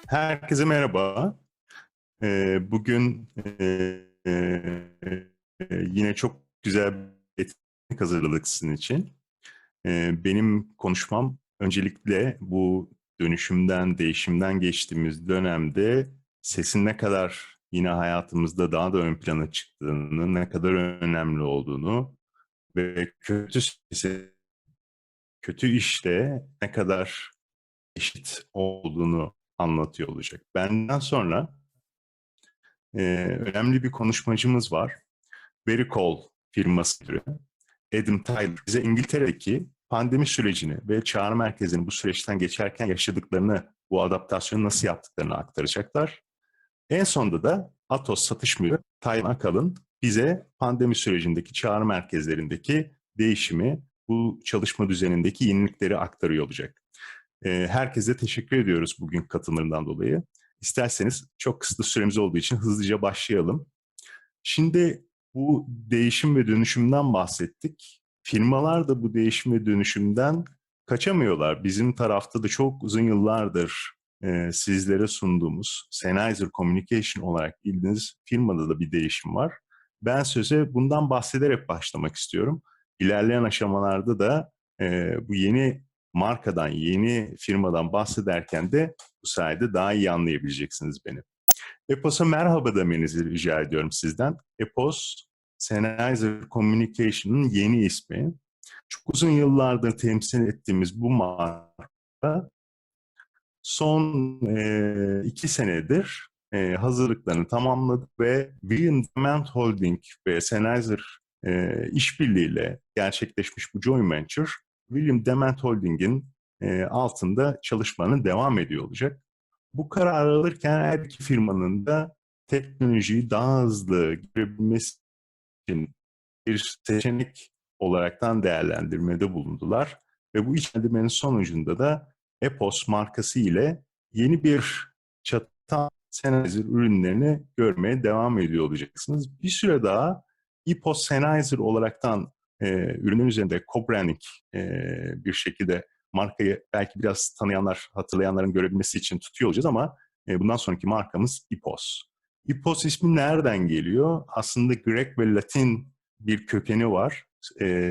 Herkese merhaba. Bugün yine çok güzel bir etkinlik hazırladık sizin için. Benim konuşmam öncelikle bu dönüşümden, değişimden geçtiğimiz dönemde sesin ne kadar yine hayatımızda daha da ön plana çıktığını, ne kadar önemli olduğunu ve kötü işte ne kadar eşit olduğunu anlatıyor olacak. Benden sonra önemli bir konuşmacımız var. Vericall firması müdürü Taylan bize İngiltere'deki pandemi sürecini ve Çağrı Merkezi'nin bu süreçten geçerken yaşadıklarını, bu adaptasyonu nasıl yaptıklarını aktaracaklar. En sonunda da Atos Satış Müdürü Taylan Akalın bize pandemi sürecindeki Çağrı Merkezlerindeki değişimi, bu çalışma düzenindeki yenilikleri aktarıyor olacak. Herkese teşekkür ediyoruz bugün katılımlarından dolayı. İsterseniz çok kısıtlı süremiz olduğu için hızlıca başlayalım. Şimdi bu değişim ve dönüşümden bahsettik. Firmalar da bu değişim ve dönüşümden kaçamıyorlar. Bizim tarafta da çok uzun yıllardır sizlere sunduğumuz Sennheiser Communication olarak bildiğiniz firmada da bir değişim var. Ben söze bundan bahsederek başlamak istiyorum. İlerleyen aşamalarda da bu yeni markadan, yeni firmadan bahsederken de bu sayede daha iyi anlayabileceksiniz beni. Epos'a merhaba demenizi rica ediyorum sizden. Epos, Sennheiser Communication'ın yeni ismi. Çok uzun yıllardır temsil ettiğimiz bu marka son 2 senedir hazırlıklarını tamamladı ve William Holding ve Sennheiser işbirliğiyle gerçekleşmiş bu joint venture, William Holding'in altında çalışmanın devam ediyor olacak. Bu kararı alırken her iki firmanın da teknolojiyi daha hızlı görebilmesi için bir seçenek olaraktan değerlendirmede bulundular. Ve bu değerlendirmenin sonucunda da Epos markası ile yeni bir çatı Sennheiser ürünlerini görmeye devam ediyor olacaksınız. Bir süre daha Epos Sennheiser olaraktan ürünün üzerinde co-branding bir şekilde markayı belki biraz tanıyanlar, hatırlayanların görebilmesi için tutuyor olacağız ama bundan sonraki markamız Epos. Epos ismi nereden geliyor? Aslında Grek ve Latin bir kökeni var.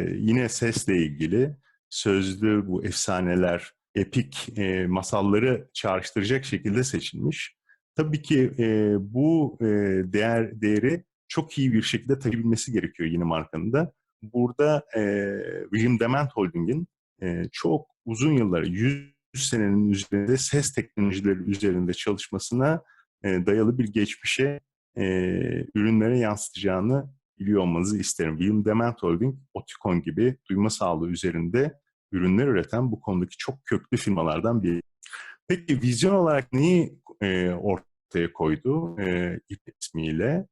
Yine sesle ilgili sözlü bu efsaneler, epik masalları çağrıştıracak şekilde seçilmiş. Tabii ki bu değeri çok iyi bir şekilde taşıyabilmesi gerekiyor yeni markanın da. Burada William Holding'in çok uzun yıllar, 100 senenin üzerinde ses teknolojileri üzerinde çalışmasına dayalı bir geçmişe ürünlere yansıtacağını biliyor olmanızı isterim. William Holding, Oticon gibi duyma sağlığı üzerinde ürünler üreten bu konudaki çok köklü firmalardan biri. Peki vizyon olarak neyi ortaya koydu ismiyle?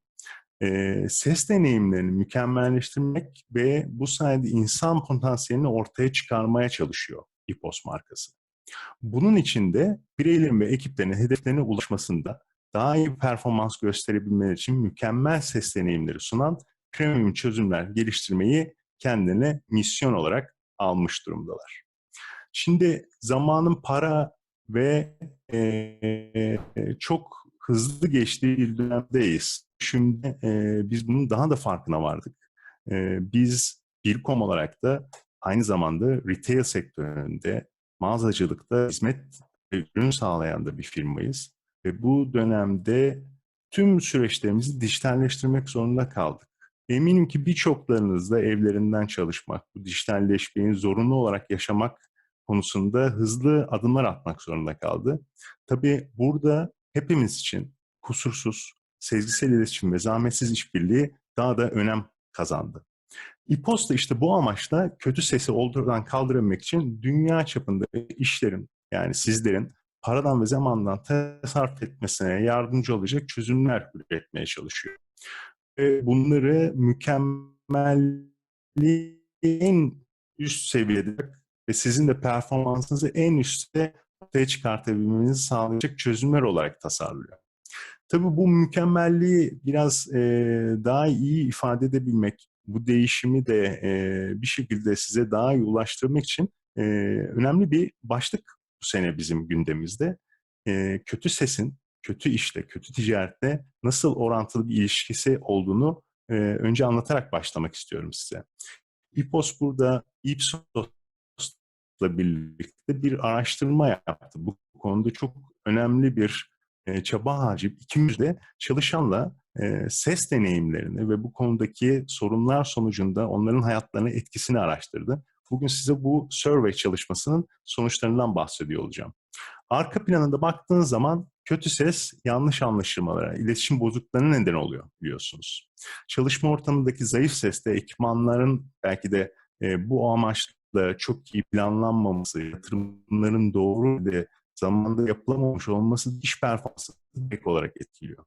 Ses deneyimlerini mükemmelleştirmek ve bu sayede insan potansiyelini ortaya çıkarmaya çalışıyor Epos markası. Bunun için de bireylerin ve ekiplerin hedeflerine ulaşmasında daha iyi performans gösterebilmeleri için mükemmel ses deneyimleri sunan premium çözümler geliştirmeyi kendine misyon olarak almış durumdalar. Şimdi zamanın para ve çok hızlı geçtiği bir dönemdeyiz. Şimdi biz bunun daha da farkına vardık. Biz Bircom olarak da aynı zamanda retail sektöründe, mağazacılıkta hizmet ve ürün sağlayan da bir firmayız. Ve bu dönemde tüm süreçlerimizi dijitalleştirmek zorunda kaldık. Eminim ki birçoklarınız da evlerinden çalışmak, bu dijitalleşmeyi zorunlu olarak yaşamak konusunda hızlı adımlar atmak zorunda kaldı. Tabii burada hepimiz için kusursuz, sezgisel iletişim ve zahmetsiz işbirliği daha da önem kazandı. İPOS da işte bu amaçla kötü sesi ortadan kaldırabilmek için dünya çapında işlerin, yani sizlerin paradan ve zamandan tasarruf etmesine yardımcı olacak çözümler üretmeye çalışıyor. Ve bunları mükemmelliğin en üst seviyede ve sizin de performansınızı en üstte ortaya çıkartabilmenizi sağlayacak çözümler olarak tasarlıyor. Tabii bu mükemmelliği biraz daha iyi ifade edebilmek, bu değişimi de bir şekilde size daha iyi ulaştırmak için önemli bir başlık bu sene bizim gündemimizde. Kötü sesin, kötü işte, kötü ticarette nasıl orantılı bir ilişkisi olduğunu önce anlatarak başlamak istiyorum size. İPOS burada Ipsos'la birlikte bir araştırma yaptı. Bu konuda çok önemli bir çaba harcayıp 200'de çalışanla ses deneyimlerini ve bu konudaki sorunlar sonucunda onların hayatlarına etkisini araştırdı. Bugün size bu survey çalışmasının sonuçlarından bahsediyor olacağım. Arka planında baktığınız zaman kötü ses yanlış anlaşılmalara, iletişim bozukluklarına neden oluyor biliyorsunuz. Çalışma ortamındaki zayıf ses de ekipmanların belki de bu amaçla çok iyi planlanmaması, yatırımların doğru ve zamanda yapılamamış olması iş performansını direkt olarak etkiliyor.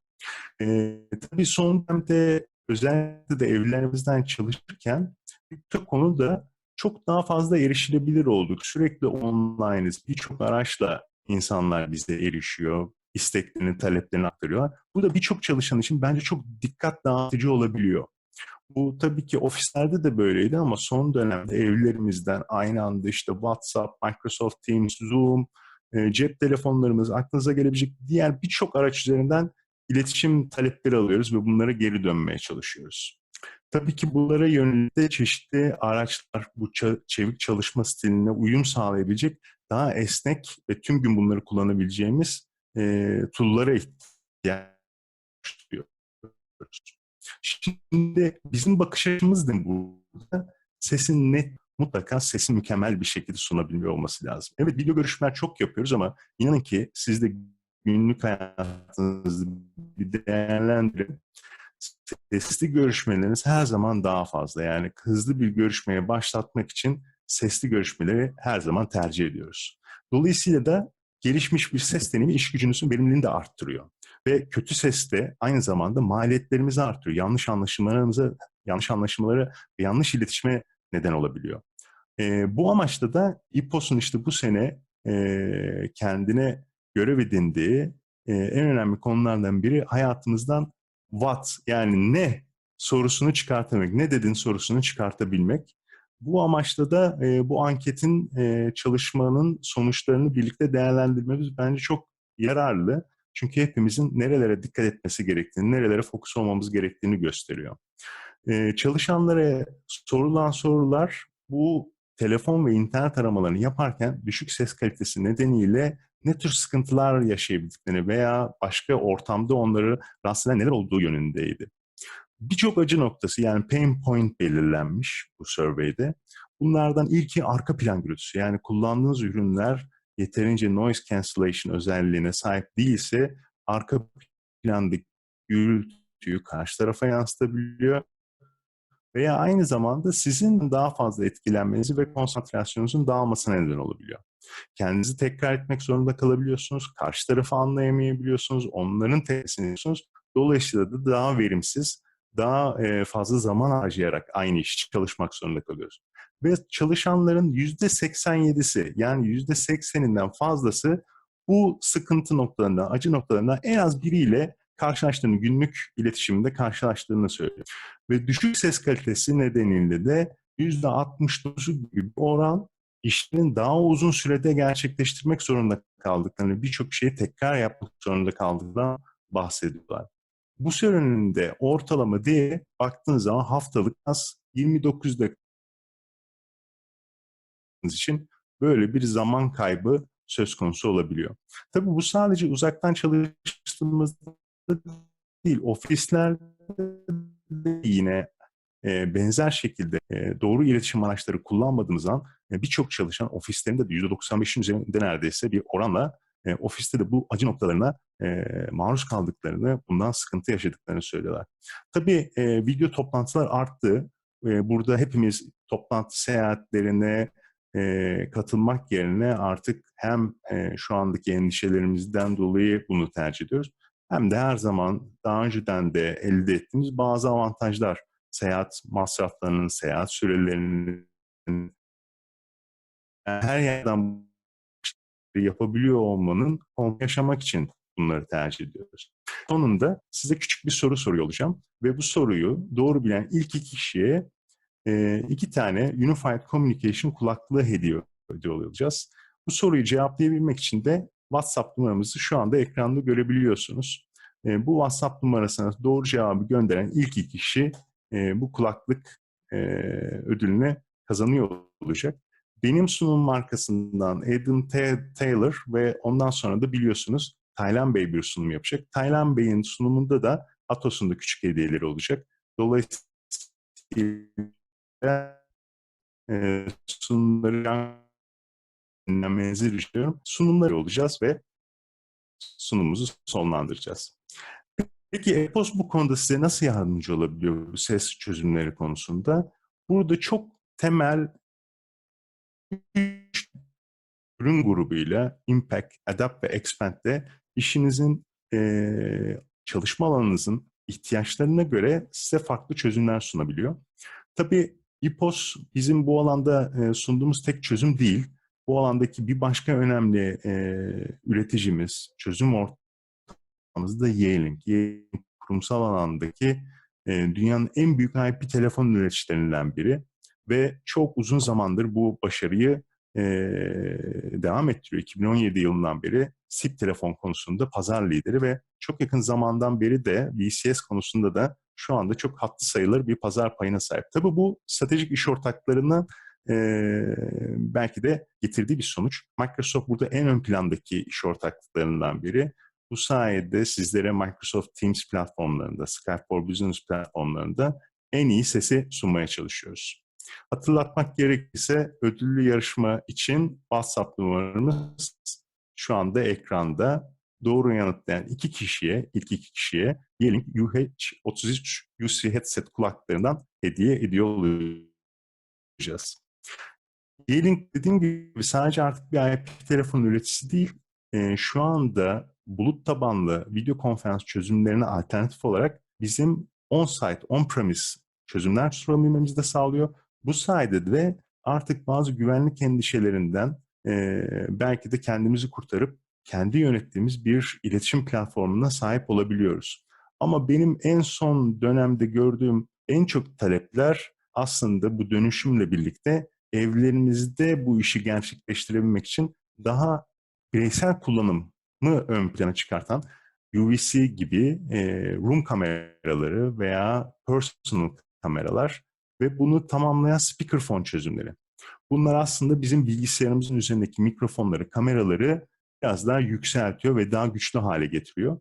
Tabii son dönemde özellikle de evlerimizden çalışırken birçok konuda çok daha fazla erişilebilir olduk. Sürekli online'ız. Birçok araçla insanlar bize erişiyor. İsteklerini, taleplerini aktarıyorlar. Bu da birçok çalışan için bence çok dikkat dağıtıcı olabiliyor. Bu tabii ki ofislerde de böyleydi ama son dönemde evlerimizden aynı anda işte WhatsApp, Microsoft Teams, Zoom, cep telefonlarımız, aklınıza gelebilecek diğer birçok araç üzerinden iletişim talepleri alıyoruz ve bunlara geri dönmeye çalışıyoruz. Tabii ki bunlara yönelik de çeşitli araçlar, bu çevik çalışma stiline uyum sağlayabilecek daha esnek ve tüm gün bunları kullanabileceğimiz tool'lara ihtiyaç duyuyoruz. Şimdi bizim bakış açımız da burada sesin net, mutlaka sesin mükemmel bir şekilde sunabilme olması lazım. Evet, video görüşmeler çok yapıyoruz ama inanın ki siz de günlük hayatınızı bir değerlendirin. Sesli görüşmeleriniz her zaman daha fazla. Yani hızlı bir görüşmeye başlatmak için sesli görüşmeleri her zaman tercih ediyoruz. Dolayısıyla da gelişmiş bir ses deneyimi iş gücünüzün verimliliğini de arttırıyor. Ve kötü ses de aynı zamanda maliyetlerimizi artırıyor. Yanlış anlaşılmaları ve yanlış iletişime neden olabiliyor. Bu amaçla da İPOS'un işte bu sene kendine görev edindiği en önemli konulardan biri hayatımızdan what, yani ne sorusunu çıkartabilmek, ne dedin sorusunu çıkartabilmek. Bu amaçla da bu anketin çalışmanın sonuçlarını birlikte değerlendirmemiz bence çok yararlı. Çünkü hepimizin nerelere dikkat etmesi gerektiğini, nerelere fokus olmamız gerektiğini gösteriyor. Çalışanlara sorulan sorular bu telefon ve internet aramalarını yaparken düşük ses kalitesi nedeniyle ne tür sıkıntılar yaşayabildiklerini veya başka ortamda onları rahatsız eden neler olduğu yönündeydi. Birçok acı noktası, yani pain point belirlenmiş bu survey'de. Bunlardan ilki arka plan gürültüsü. Yani kullandığınız ürünler yeterince noise cancellation özelliğine sahip değilse arka plandaki gürültüyü karşı tarafa yansıtabiliyor veya aynı zamanda sizin daha fazla etkilenmenizi ve konsantrasyonunuzun dağılmasına neden olabiliyor. Kendinizi tekrar etmek zorunda kalabiliyorsunuz, karşı tarafı anlayamayabiliyorsunuz, onların tepkisini ediyorsunuz. Dolayısıyla da daha verimsiz, daha fazla zaman harcayarak aynı işi çalışmak zorunda kalıyoruz. Ve çalışanların %87'si, yani %80'inden fazlası bu sıkıntı noktalarında, acı noktalarında en az biriyle karşılaştığını, günlük iletişimde karşılaştığını söylüyor. Ve düşük ses kalitesi nedeniyle de %69'u gibi bir oran işlerin daha uzun sürede gerçekleştirmek zorunda kaldıklarını, birçok şeyi tekrar yapmak zorunda kaldıklarından bahsediyorlar. Bu sürenin de ortalama diye baktığınız zaman haftalık az 29 dakikanız için böyle bir zaman kaybı söz konusu olabiliyor. Tabii bu sadece uzaktan çalıştığımızda değil, ofislerde de yine benzer şekilde doğru iletişim araçları kullanmadığımız zaman birçok çalışan ofislerinde de %95'in üzerinde neredeyse bir oranla ofiste de bu acı noktalarına maruz kaldıklarını, bundan sıkıntı yaşadıklarını söylüyorlar. Tabii video toplantılar arttı. Burada hepimiz toplantı seyahatlerine katılmak yerine artık hem şu andaki endişelerimizden dolayı bunu tercih ediyoruz, hem de her zaman daha önceden de elde ettiğimiz bazı avantajlar, seyahat masraflarının, seyahat sürelerinin her yerden yapabiliyor olmanın yaşamak için bunları tercih ediyoruz. Sonunda size küçük bir soru soruyor olacağım ve bu soruyu doğru bilen ilk iki kişiye 2 tane Unified Communication kulaklığı hediye ediyor olacağız. Bu soruyu cevaplayabilmek için de WhatsApp numaramızı şu anda ekranda görebiliyorsunuz. Bu WhatsApp numarasına doğru cevabı gönderen ilk iki kişi bu kulaklık ödülünü kazanıyor olacak. Benim sunum markasından Adam Taylor ve ondan sonra da biliyorsunuz Taylan Bey bir sunum yapacak. Taylan Bey'in sunumunda da Atos'un da küçük hediyeleri olacak. Dolayısıyla sunumları dinlemenizi rica ediyorum. Sunumları olacağız ve sunumumuzu sonlandıracağız. Peki Epos bu konuda size nasıl yardımcı olabiliyor bu ses çözümleri konusunda? Burada çok temel ürün grubuyla Impact, Adapt ve Expand'de işinizin, çalışma alanınızın ihtiyaçlarına göre size farklı çözümler sunabiliyor. Tabii İPOS bizim bu alanda sunduğumuz tek çözüm değil. Bu alandaki bir başka önemli üreticimiz, çözüm ortağımız da Yealink. Yealink kurumsal alandaki dünyanın en büyük IP telefon üreticilerinden biri ve çok uzun zamandır bu başarıyı devam ettiriyor. 2017 yılından beri SIP telefon konusunda pazar lideri ve çok yakın zamandan beri de VCS konusunda da şu anda çok hatırı sayılır bir pazar payına sahip. Tabii bu stratejik iş ortaklarının belki de getirdiği bir sonuç. Microsoft burada en ön plandaki iş ortaklıklarından biri. Bu sayede sizlere Microsoft Teams platformlarında, Skype for Business platformlarında en iyi sesi sunmaya çalışıyoruz. Hatırlatmak gerekirse ödüllü yarışma için WhatsApp numaramız şu anda ekranda. Doğru yanıtlayan ilk iki kişiye Yealink UH33 UC headset kulaklarından hediye ediyor olacağız. Yealink dediğim gibi sadece artık bir IP telefon üreticisi değil, şu anda bulut tabanlı video konferans çözümlerine alternatif olarak bizim on-site, on-premise çözümler sunabilmemizi de sağlıyor. Bu sayede de artık bazı güvenlik endişelerinden belki de kendimizi kurtarıp kendi yönettiğimiz bir iletişim platformuna sahip olabiliyoruz. Ama benim en son dönemde gördüğüm en çok talepler aslında bu dönüşümle birlikte evlerinizde bu işi gerçekleştirebilmek için daha bireysel kullanımı ön plana çıkartan UVC gibi room kameraları veya personal kameralar ve bunu tamamlayan speakerphone çözümleri. Bunlar aslında bizim bilgisayarımızın üzerindeki mikrofonları, kameraları biraz daha yükseltiyor ve daha güçlü hale getiriyor.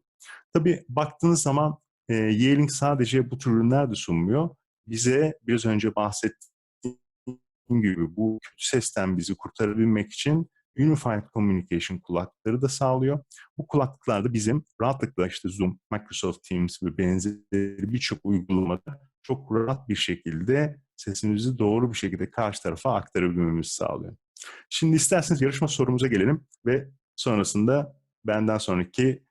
Tabii baktığınız zaman Yealink sadece bu tür ürünler de sunmuyor. Bize biraz önce bahsettiğim gibi bu kötü sesten bizi kurtarabilmek için Unified Communication kulaklıkları da sağlıyor. Bu kulaklıklar da bizim rahatlıkla işte Zoom, Microsoft Teams ve benzeri birçok uygulamada çok rahat bir şekilde sesimizi doğru bir şekilde karşı tarafa aktarabilmemizi sağlıyor. Şimdi isterseniz yarışma sorumuza gelelim ve sonrasında benden sonraki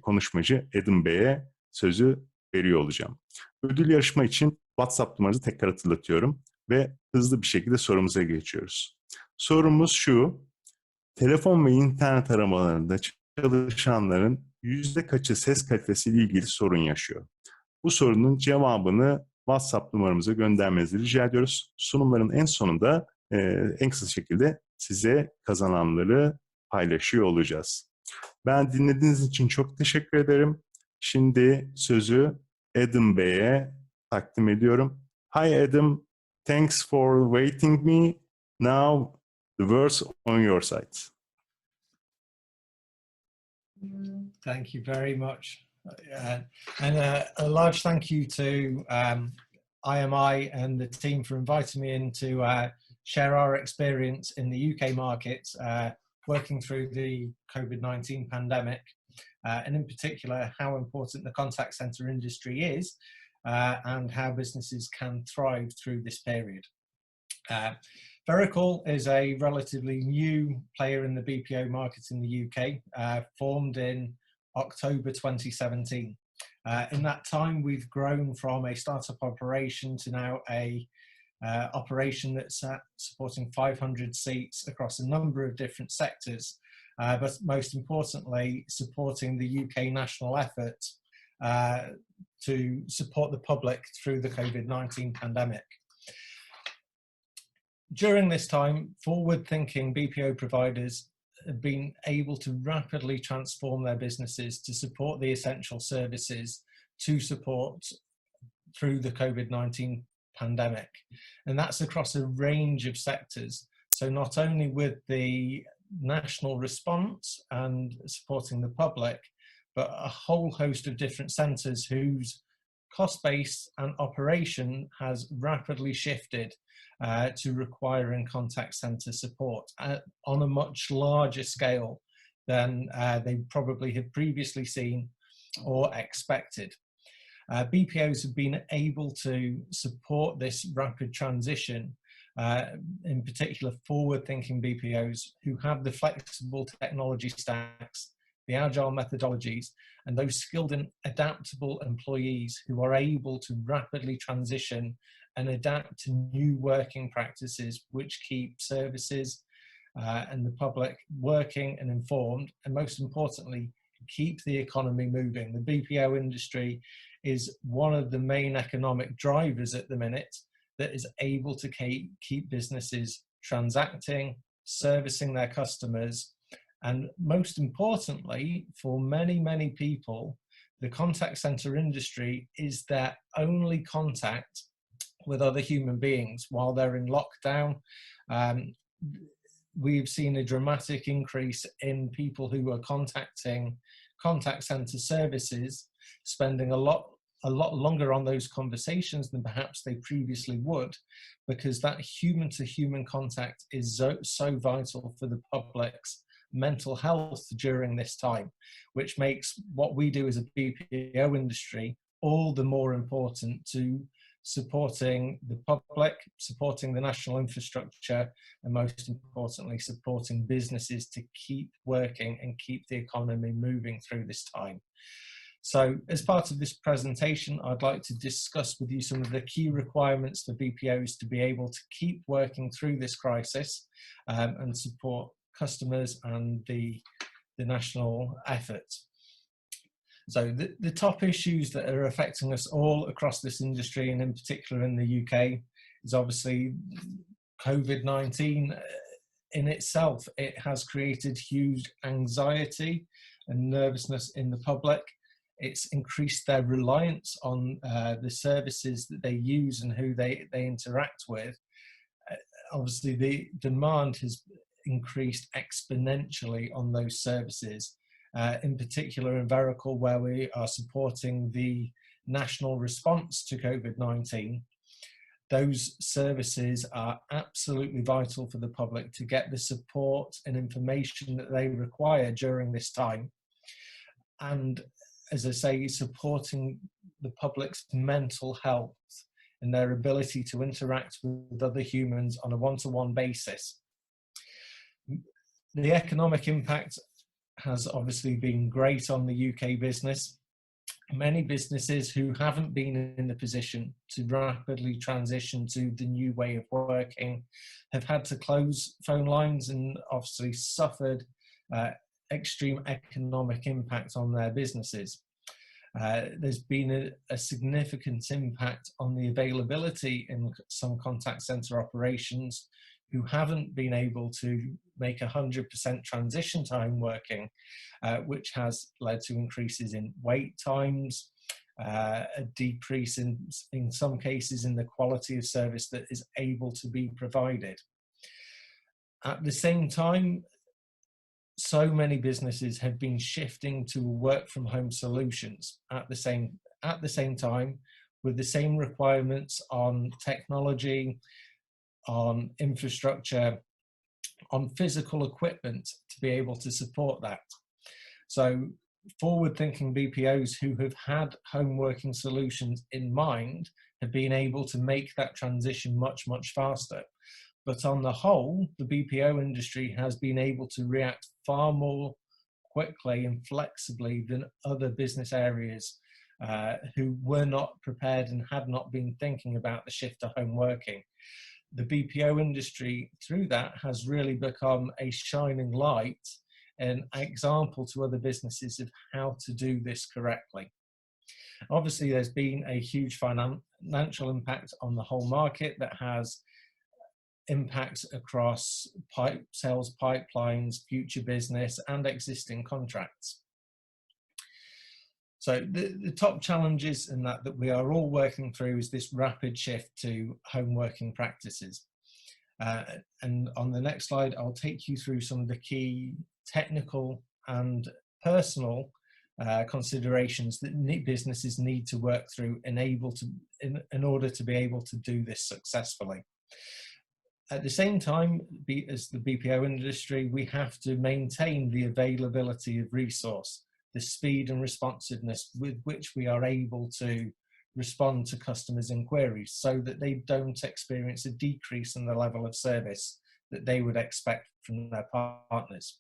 konuşmacı Adam Bey'e sözü veriyor olacağım. Ödül yarışma için WhatsApp numaranızı tekrar hatırlatıyorum ve hızlı bir şekilde sorumuza geçiyoruz. Sorumuz şu: telefon ve internet aramalarında çalışanların yüzde kaçı ses kalitesiyle ilgili sorun yaşıyor? Bu sorunun cevabını WhatsApp numaramıza göndermenizi rica ediyoruz. Sunumların en sonunda en kısa şekilde size kazananları paylaşıyor olacağız. Ben dinlediğiniz için çok teşekkür ederim. Şimdi sözü Adam Bey'e takdim ediyorum. Hi Adam, thanks for waiting me. Now the words on your side. Thank you very much. And a large thank you to IMI and the team for inviting me in to share our experience in the UK market, working through the COVID-19 pandemic, and in particular how important the contact centre industry is and how businesses can thrive through this period. Vericall is a relatively new player in the BPO market in the UK, formed in October 2017. In that time, we've grown from a startup operation to now a operation that's supporting 500 seats across a number of different sectors, but most importantly, supporting the UK national effort to support the public through the COVID-19 pandemic. during this time, forward-thinking BPO providers have been able to rapidly transform their businesses to support the essential services to support through the COVID-19 pandemic. And that's across a range of sectors. So not only with the national response and supporting the public, but a whole host of different centres whose cost base and operation has rapidly shifted to requiring contact centre support on a much larger scale than they probably had previously seen or expected. BPOs have been able to support this rapid transition, in particular forward-thinking BPOs who have the flexible technology stacks, the agile methodologies, and those skilled and adaptable employees who are able to rapidly transition and adapt to new working practices which keep services and the public working and informed, and most importantly, keep the economy moving. The BPO industry is one of the main economic drivers at the minute that is able to keep businesses transacting, servicing their customers, and most importantly, for many, many people, the contact center industry is their only contact with other human beings while they're in lockdown. We've seen a dramatic increase in people who are contacting contact center services, spending a lot longer on those conversations than perhaps they previously would, because that human-to-human contact is so vital for the public's mental health during this time, which makes what we do as a BPO industry all the more important to supporting the public, supporting the national infrastructure, and most importantly, supporting businesses to keep working and keep the economy moving through this time. So as part of this presentation, I'd like to discuss with you some of the key requirements for BPOs to be able to keep working through this crisis and support customers and the national effort. So the top issues that are affecting us all across this industry, and in particular in the UK, is obviously COVID-19 in itself. It has created huge anxiety and nervousness in the public. It's increased their reliance on the services that they use and who they interact with. Obviously, the demand has increased exponentially on those services. In particular in Vericall, where we are supporting the national response to COVID-19, those services are absolutely vital for the public to get the support and information that they require during this time. And as I say, supporting the public's mental health and their ability to interact with other humans on a one-to-one basis. The economic impact has obviously been great on the UK business. Many businesses who haven't been in the position to rapidly transition to the new way of working have had to close phone lines and obviously suffered extreme economic impact on their businesses. There's been a significant impact on the availability in some contact center operations who haven't been able to make 100% transition time working, which has led to increases in wait times, a decrease in some cases in the quality of service that is able to be provided. At the same time, so many businesses have been shifting to work from home solutions at the same time, with the same requirements on technology, on infrastructure, on physical equipment to be able to support that. So forward-thinking BPOs who have had home working solutions in mind have been able to make that transition much, much faster. But on the whole, the BPO industry has been able to react far more quickly and flexibly than other business areas who were not prepared and had not been thinking about the shift to home working. The BPO industry, through that, has really become a shining light, an example to other businesses of how to do this correctly. Obviously, there's been a huge financial impact on the whole market that has impacts across sales pipelines, future business, and existing contracts. So the top challenges in that we are all working through is this rapid shift to home working practices. And on the next slide, I'll take you through some of the key technical and personal considerations that businesses need to work through in order to be able to do this successfully. At the same time, as the BPO industry, we have to maintain the availability of resource, the speed and responsiveness with which we are able to respond to customers' inquiries so that they don't experience a decrease in the level of service that they would expect from their partners.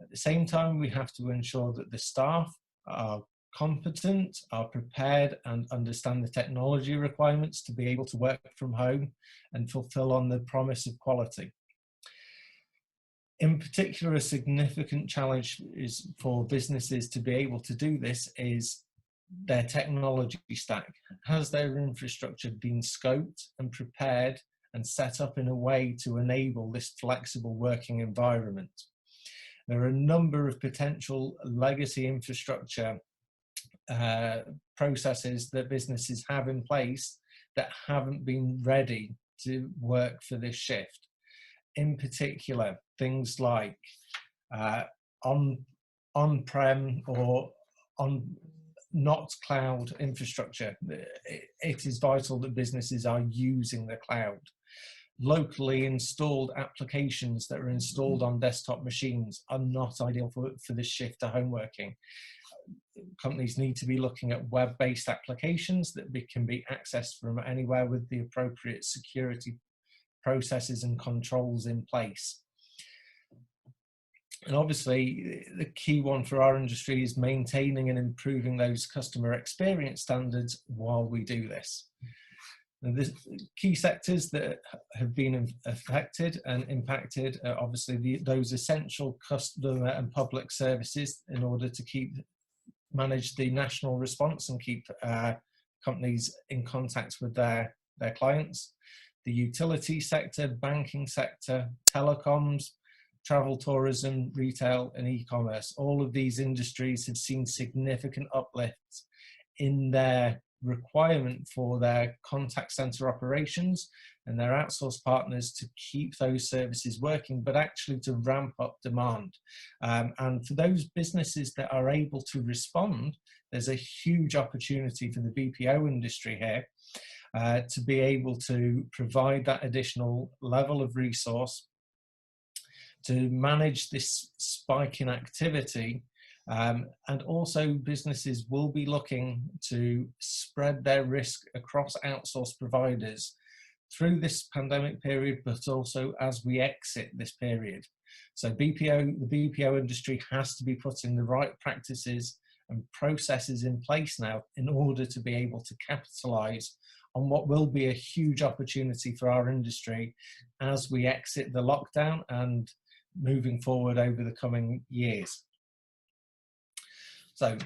At the same time, we have to ensure that the staff are competent, are prepared, and understand the technology requirements to be able to work from home and fulfill on the promise of quality. In particular, a significant challenge is for businesses to be able to do this is their technology stack. Has their infrastructure been scoped and prepared and set up in a way to enable this flexible working environment? There are a number of potential legacy infrastructure processes that businesses have in place that haven't been ready to work for this shift. In particular, things like on-prem or not cloud infrastructure. It is vital that businesses are using the cloud. Locally installed applications that are installed on desktop machines are not ideal for this shift to home working. Companies need to be looking at web-based applications that can be accessed from anywhere with the appropriate security processes and controls in place. And obviously, the key one for our industry is maintaining and improving those customer experience standards while we do this. And the key sectors that have been affected and impacted are obviously those essential customer and public services in order to manage the national response and keep companies in contact with their clients. The utility sector, banking sector, telecoms, travel, tourism, retail, and e-commerce. All of these industries have seen significant uplifts in their requirement for their contact center operations and their outsourced partners to keep those services working, but actually to ramp up demand. And for those businesses that are able to respond, there's a huge opportunity for the BPO industry here to be able to provide that additional level of resource to manage this spike in activity. And also businesses will be looking to spread their risk across outsourced providers through this pandemic period, but also as we exit this period. So the BPO industry has to be putting the right practices and processes in place now in order to be able to capitalize on what will be a huge opportunity for our industry as we exit the lockdown and moving forward over the coming years. So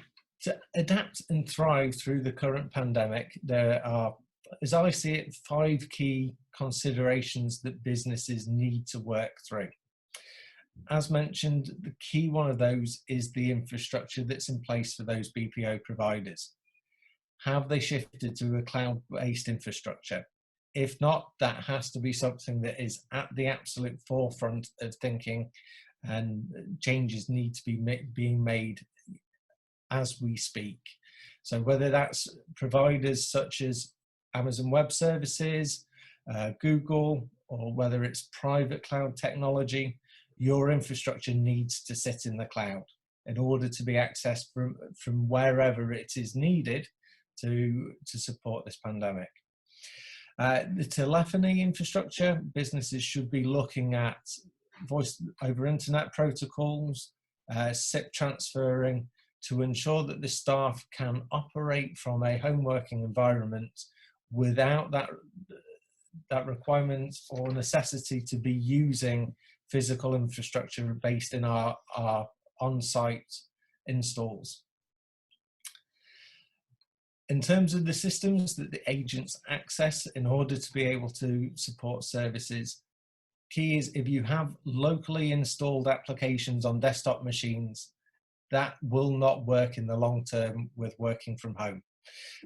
to adapt and thrive through the current pandemic, there are, as I see it, 5 key considerations that businesses need to work through. As mentioned, the key one of those is the infrastructure that's in place for those BPO providers. Have they shifted to a cloud-based infrastructure? If not, that has to be something that is at the absolute forefront of thinking, and changes need to be being made as we speak. So whether that's providers such as Amazon Web Services, Google, or whether it's private cloud technology, your infrastructure needs to sit in the cloud in order to be accessed from wherever it is needed to support this pandemic. The telephony infrastructure, businesses should be looking at voice over internet protocols, SIP transferring, to ensure that the staff can operate from a home working environment without that requirement or necessity to be using physical infrastructure based in our on-site installs. In terms of the systems that the agents access in order to be able to support services, key is if you have locally installed applications on desktop machines, that will not work in the long term with working from home.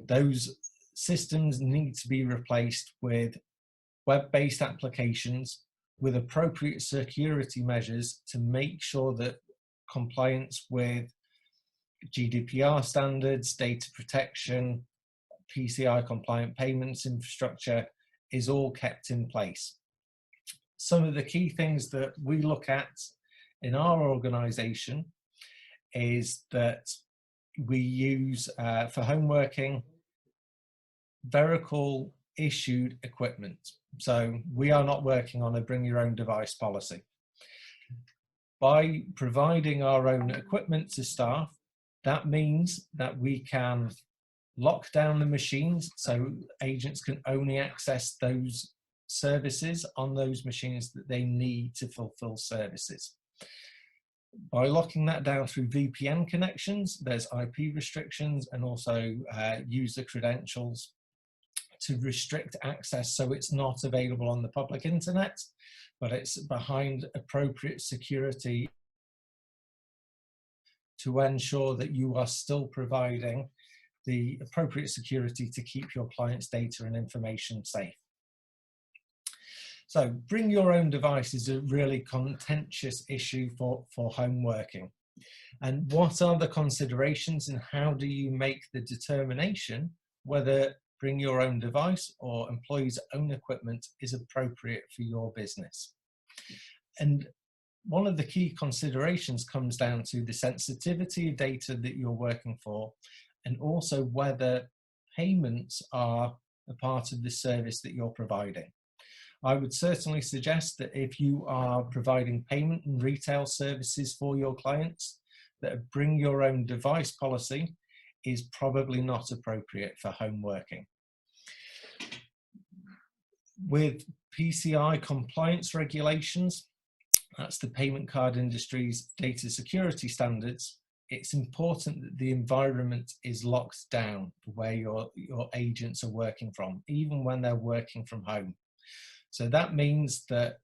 Those systems need to be replaced with web-based applications with appropriate security measures to make sure that compliance with GDPR standards, data protection, PCI compliant payments infrastructure is all kept in place. Some of the key things that we look at in our organization is that we use for home working Vericall issued equipment. So we are not working on a bring your own device policy. By providing our own equipment to staff, that means that we can lock down the machines so agents can only access those services on those machines that they need to fulfill services. By locking that down through VPN connections, there's IP restrictions and also user credentials to restrict access so it's not available on the public internet, but it's behind appropriate security to ensure that you are still providing the appropriate security to keep your clients' data and information safe. So bring your own device is a really contentious issue for home working. And what are the considerations and how do you make the determination whether bring your own device or employees' own equipment is appropriate for your business? And one of the key considerations comes down to the sensitivity of data that you're working for, and also whether payments are a part of the service that you're providing. I would certainly suggest that if you are providing payment and retail services for your clients, that a bring your own device policy is probably not appropriate for home working. With PCI compliance regulations, that's the payment card industry's data security standards, it's important that the environment is locked down where your agents are working from, even when they're working from home. So that means that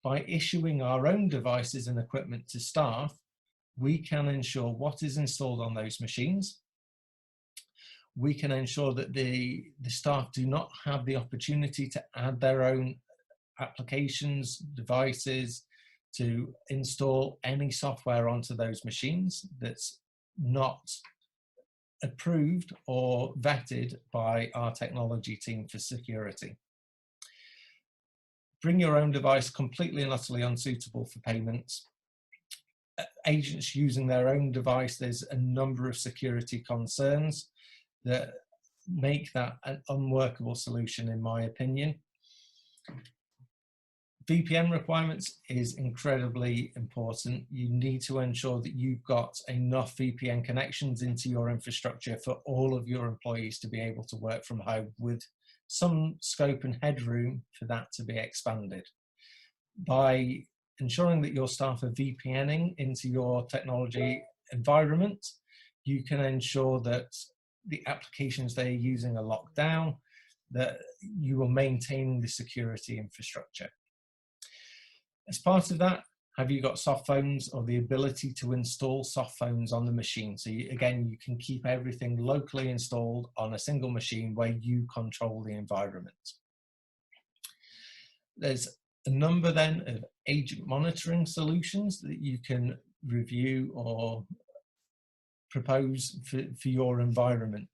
by issuing our own devices and equipment to staff, we can ensure what is installed on those machines. We can ensure that the staff do not have the opportunity to add their own applications, devices, to install any software onto those machines that's not approved or vetted by our technology team for security. Bring your own device completely and utterly unsuitable for payments. Agents using their own device, there's a number of security concerns that make that an unworkable solution, in my opinion. VPN requirements is incredibly important. You need to ensure that you've got enough VPN connections into your infrastructure for all of your employees to be able to work from home, with some scope and headroom for that to be expanded. By ensuring that your staff are VPNing into your technology environment, you can ensure that the applications they're using are locked down, that you are maintaining the security infrastructure. As part of that, have you got soft phones or the ability to install soft phones on the machine? So again, you can keep everything locally installed on a single machine where you control the environment. There's a number then of agent monitoring solutions that you can review or propose for your environment,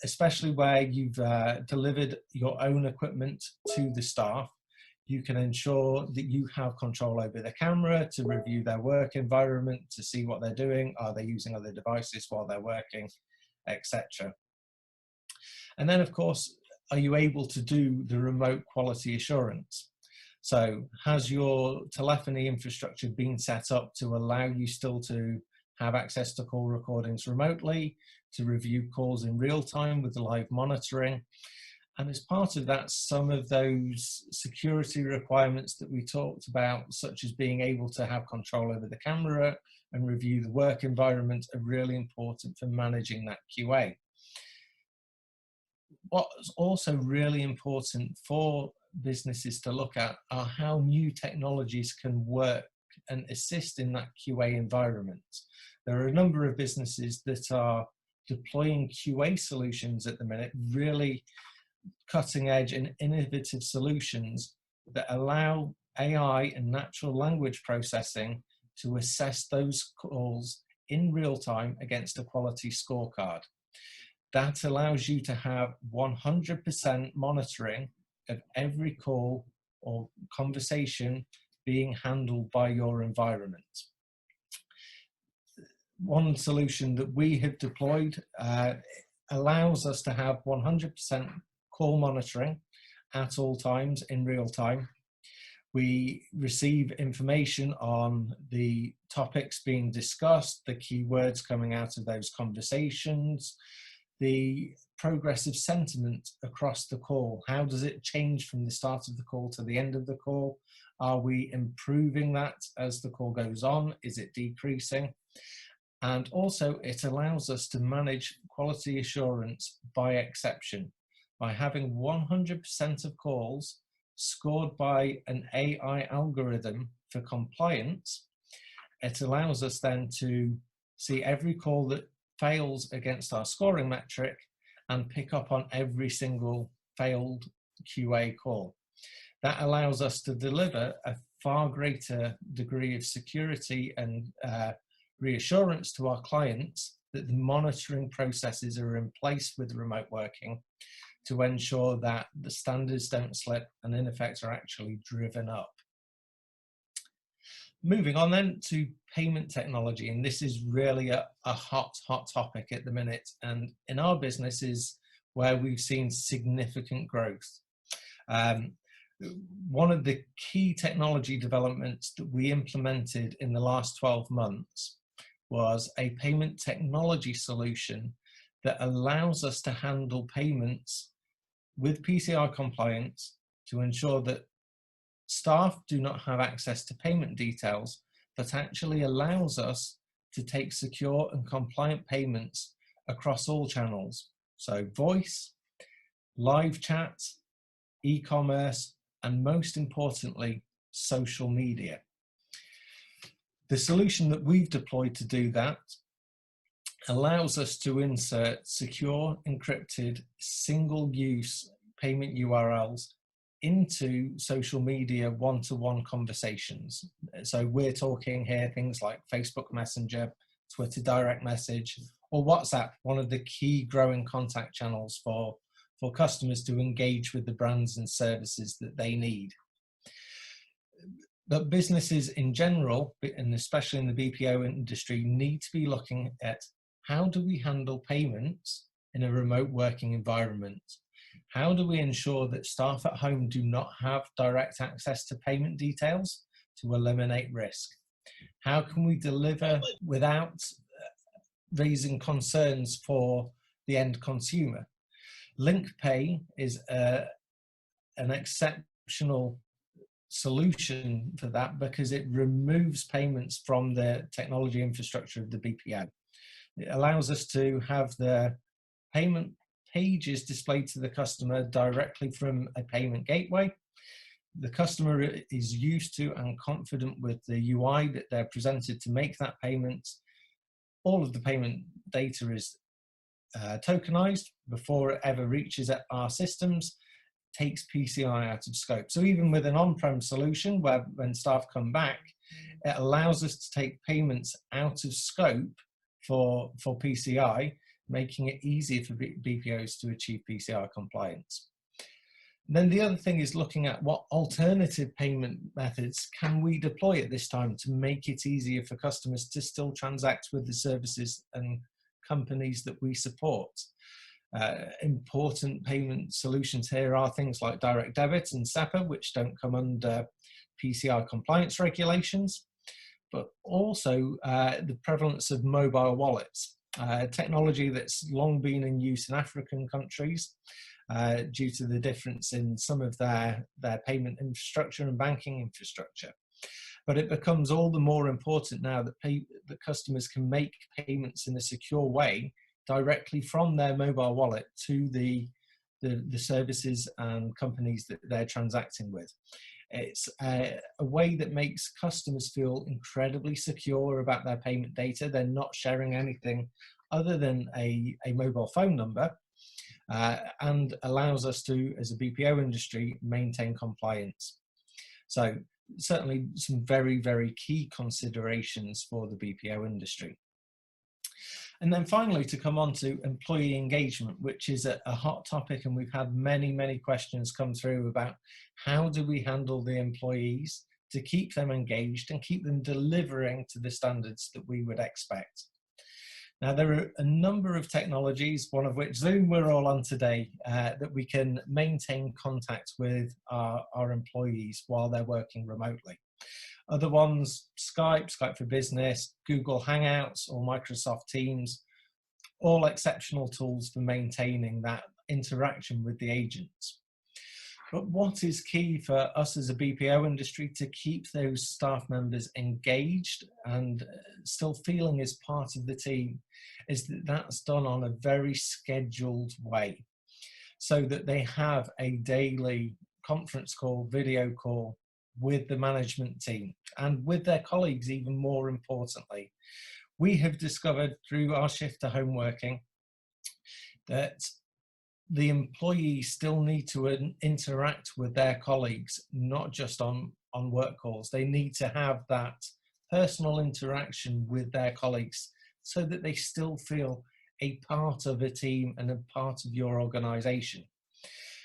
especially where you've delivered your own equipment to the staff. You can ensure that you have control over the camera to review their work environment, to see what they're doing, are they using other devices while they're working, etc. And then, of course, are you able to do the remote quality assurance? So has your telephony infrastructure been set up to allow you still to have access to call recordings remotely, to review calls in real time with the live monitoring? And as part of that, some of those security requirements that we talked about, such as being able to have control over the camera and review the work environment, are really important for managing that QA. What's also really important for businesses to look at are how new technologies can work and assist in that QA environment. There are a number of businesses that are deploying QA solutions at the minute, really cutting edge and innovative solutions that allow AI and natural language processing to assess those calls in real time against a quality scorecard. That allows you to have 100% monitoring of every call or conversation being handled by your environment. One solution that we have deployed allows us to have 100% call monitoring at all times in real time. We receive information on the topics being discussed, the keywords coming out of those conversations, the progressive sentiment across the call. How does it change from the start of the call to the end of the call? Are we improving that as the call goes on? Is it decreasing? And also it allows us to manage quality assurance by exception. By having 100% of calls scored by an AI algorithm for compliance, it allows us then to see every call that fails against our scoring metric and pick up on every single failed QA call. That allows us to deliver a far greater degree of security and reassurance to our clients that the monitoring processes are in place with remote working to ensure that the standards don't slip and in effect are actually driven up. Moving on then to payment technology, and this is really a hot topic at the minute, and in our business is where we've seen significant growth. One of the key technology developments that we implemented in the last 12 months was a payment technology solution that allows us to handle payments with PCI compliance to ensure that staff do not have access to payment details, but actually allows us to take secure and compliant payments across all channels. So voice, live chat, e-commerce, and most importantly, social media. The solution that we've deployed to do that allows us to insert secure, encrypted, single-use payment URLs into social media one-to-one conversations. So we're talking here things like Facebook Messenger, Twitter direct message, or WhatsApp, one of the key growing contact channels for customers to engage with the brands and services that they need. But businesses in general, and especially in the BPO industry, need to be looking at how do we handle payments in a remote working environment? How do we ensure that staff at home do not have direct access to payment details to eliminate risk? How can we deliver without raising concerns for the end consumer? Link Pay is an exceptional solution for that because it removes payments from the technology infrastructure of the BPO. It allows us to have the payment pages displayed to the customer directly from a payment gateway. The customer is used to and confident with the UI that they're presented to make that payment. All of the payment data is tokenized before it ever reaches our systems, takes PCI out of scope. So even with an on-prem solution where when staff come back, it allows us to take payments out of scope for PCI, making it easier for BPOs to achieve PCI compliance. And then the other thing is looking at what alternative payment methods can we deploy at this time to make it easier for customers to still transact with the services and companies that we support. Important payment solutions here are things like direct debit and SEPA, which don't come under PCI compliance regulations, but also the prevalence of mobile wallets, technology that's long been in use in African countries due to the difference in some of their payment infrastructure and banking infrastructure. But it becomes all the more important now that customers can make payments in a secure way directly from their mobile wallet to the the services and companies that they're transacting with. It's a way that makes customers feel incredibly secure about their payment data. They're not sharing anything other than a mobile phone number, and allows us to, as a BPO industry, maintain compliance. So certainly some very, very key considerations for the BPO industry. And then finally, to come on to employee engagement, which is a hot topic, and we've had many, many questions come through about how do we handle the employees to keep them engaged and keep them delivering to the standards that we would expect. Now, there are a number of technologies, one of which Zoom we're all on today, that we can maintain contact with our employees while they're working remotely. Other ones, Skype for Business, Google Hangouts or Microsoft Teams, all exceptional tools for maintaining that interaction with the agents. But what is key for us as a BPO industry to keep those staff members engaged and still feeling as part of the team is that that's done on a very scheduled way, so that they have a daily conference call, video call with the management team and with their colleagues. Even more importantly, we have discovered through our shift to home working that the employees still need to interact with their colleagues, not just on work calls. They need to have that personal interaction with their colleagues so that they still feel a part of a team and a part of your organization.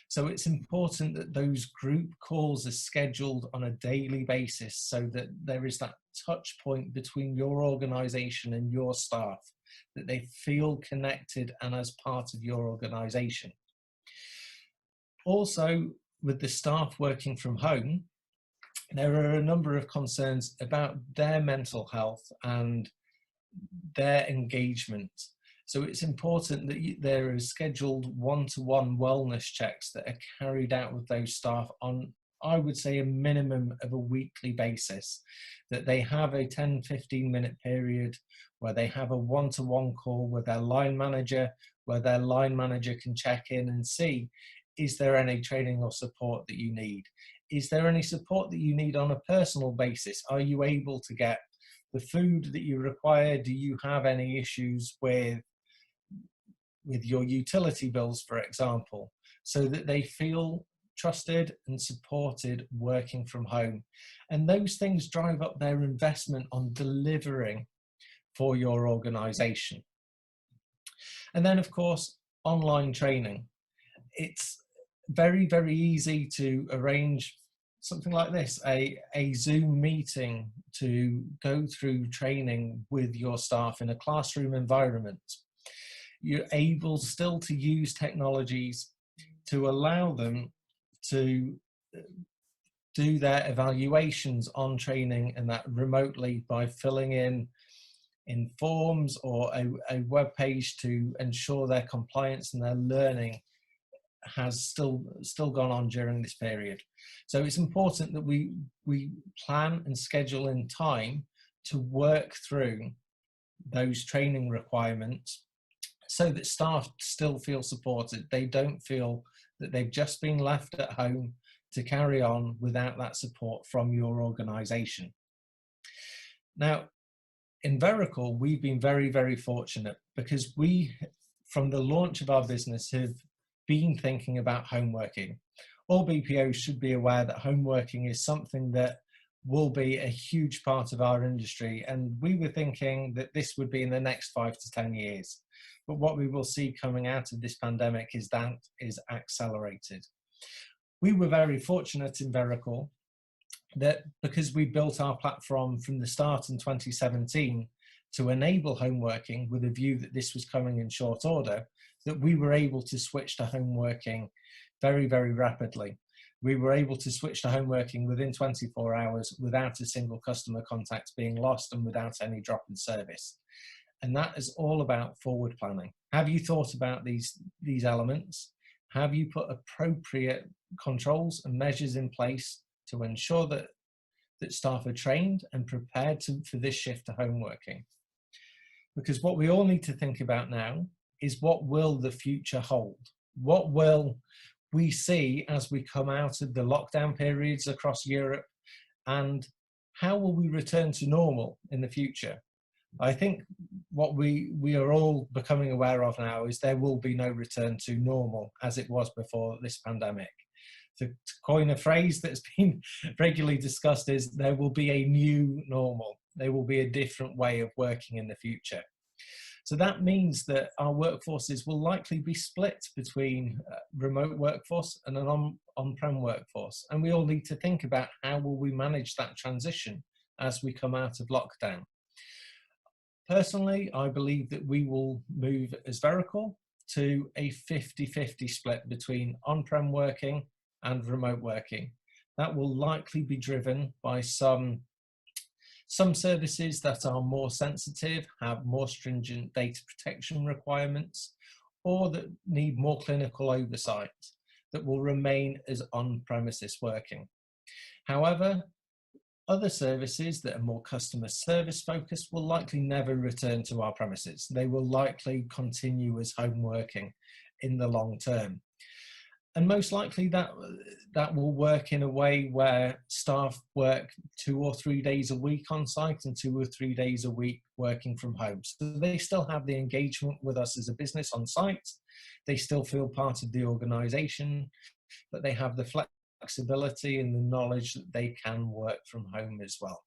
So it's important that those group calls are scheduled on a daily basis so that there is that touch point between your organization and your staff, that they feel connected and as part of your organization. Also, with the staff working from home, there are a number of concerns about their mental health and their engagement. So it's important that there is scheduled one-to-one wellness checks that are carried out with those staff on, I would say, a minimum of a weekly basis, that they have a 10-15 minute period where they have a one-to-one call with their line manager, where their line manager can check in and see, is there any training or support that you need? Is there any support that you need on a personal basis? Are you able to get the food that you require? Do you have any issues with your utility bills, for example, so that they feel trusted and supported working from home? And those things drive up their investment on delivering for your organization. And then, of course, online training. It's very, very easy to arrange something like this, a Zoom meeting to go through training with your staff in a classroom environment. You're able still to use technologies to allow them to do their evaluations on training, and that remotely by filling in forms or a web page to ensure their compliance and their learning has still gone on during this period. So it's important that we plan and schedule in time to work through those training requirements so that staff still feel supported. They don't feel that they've just been left at home to carry on without that support from your organization. Now, in Vericall, we've been very, very fortunate because we, from the launch of our business, have been thinking about home working. All BPOs should be aware that home working is something that will be a huge part of our industry, and we were thinking that this would be in the next 5 to 10 years. But what we will see coming out of this pandemic is that is accelerated. We were very fortunate in Vericall that because we built our platform from the start in 2017 to enable home working with a view that this was coming in short order, that we were able to switch to home working very, very rapidly. We were able to switch to home working within 24 hours without a single customer contact being lost and without any drop in service. And that is all about forward planning. Have you thought about these elements? Have you put appropriate controls and measures in place to ensure that staff are trained and prepared for this shift to home working? Because what we all need to think about now is, what will the future hold? What will we see as we come out of the lockdown periods across Europe, and how will we return to normal in the future? I think what we are all becoming aware of now is there will be no return to normal as it was before this pandemic. To coin a phrase that's been regularly discussed is there will be a new normal. There will be a different way of working in the future. So that means that our workforces will likely be split between remote workforce and an on-prem workforce. And we all need to think about how will we manage that transition as we come out of lockdown. Personally, I believe that we will move as Vericall to a 50-50 split between on-prem working and remote working. That will likely be driven by some services that are more sensitive, have more stringent data protection requirements, or that need more clinical oversight, that will remain as on-premises working. However, other services that are more customer service focused will likely never return to our premises. They will likely continue as home working in the long term. And most likely that will work in a way where staff work 2 or 3 days a week on site and 2 or 3 days a week working from home. So they still have the engagement with us as a business on site. They still feel part of the organization, but they have the flexibility and the knowledge that they can work from home as well.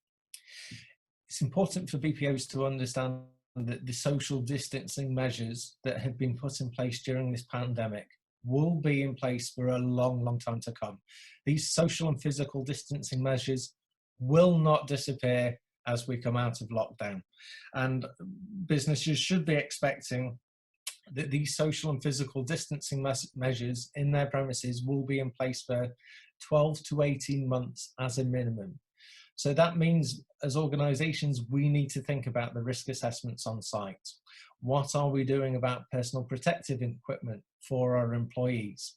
It's important for BPOs to understand that the social distancing measures that have been put in place during this pandemic will be in place for a long, long time to come. These social and physical distancing measures will not disappear as we come out of lockdown. And businesses should be expecting that these social and physical distancing measures in their premises will be in place for 12 to 18 months as a minimum. So that means as organizations, we need to think about the risk assessments on site. What are we doing about personal protective equipment for our employees?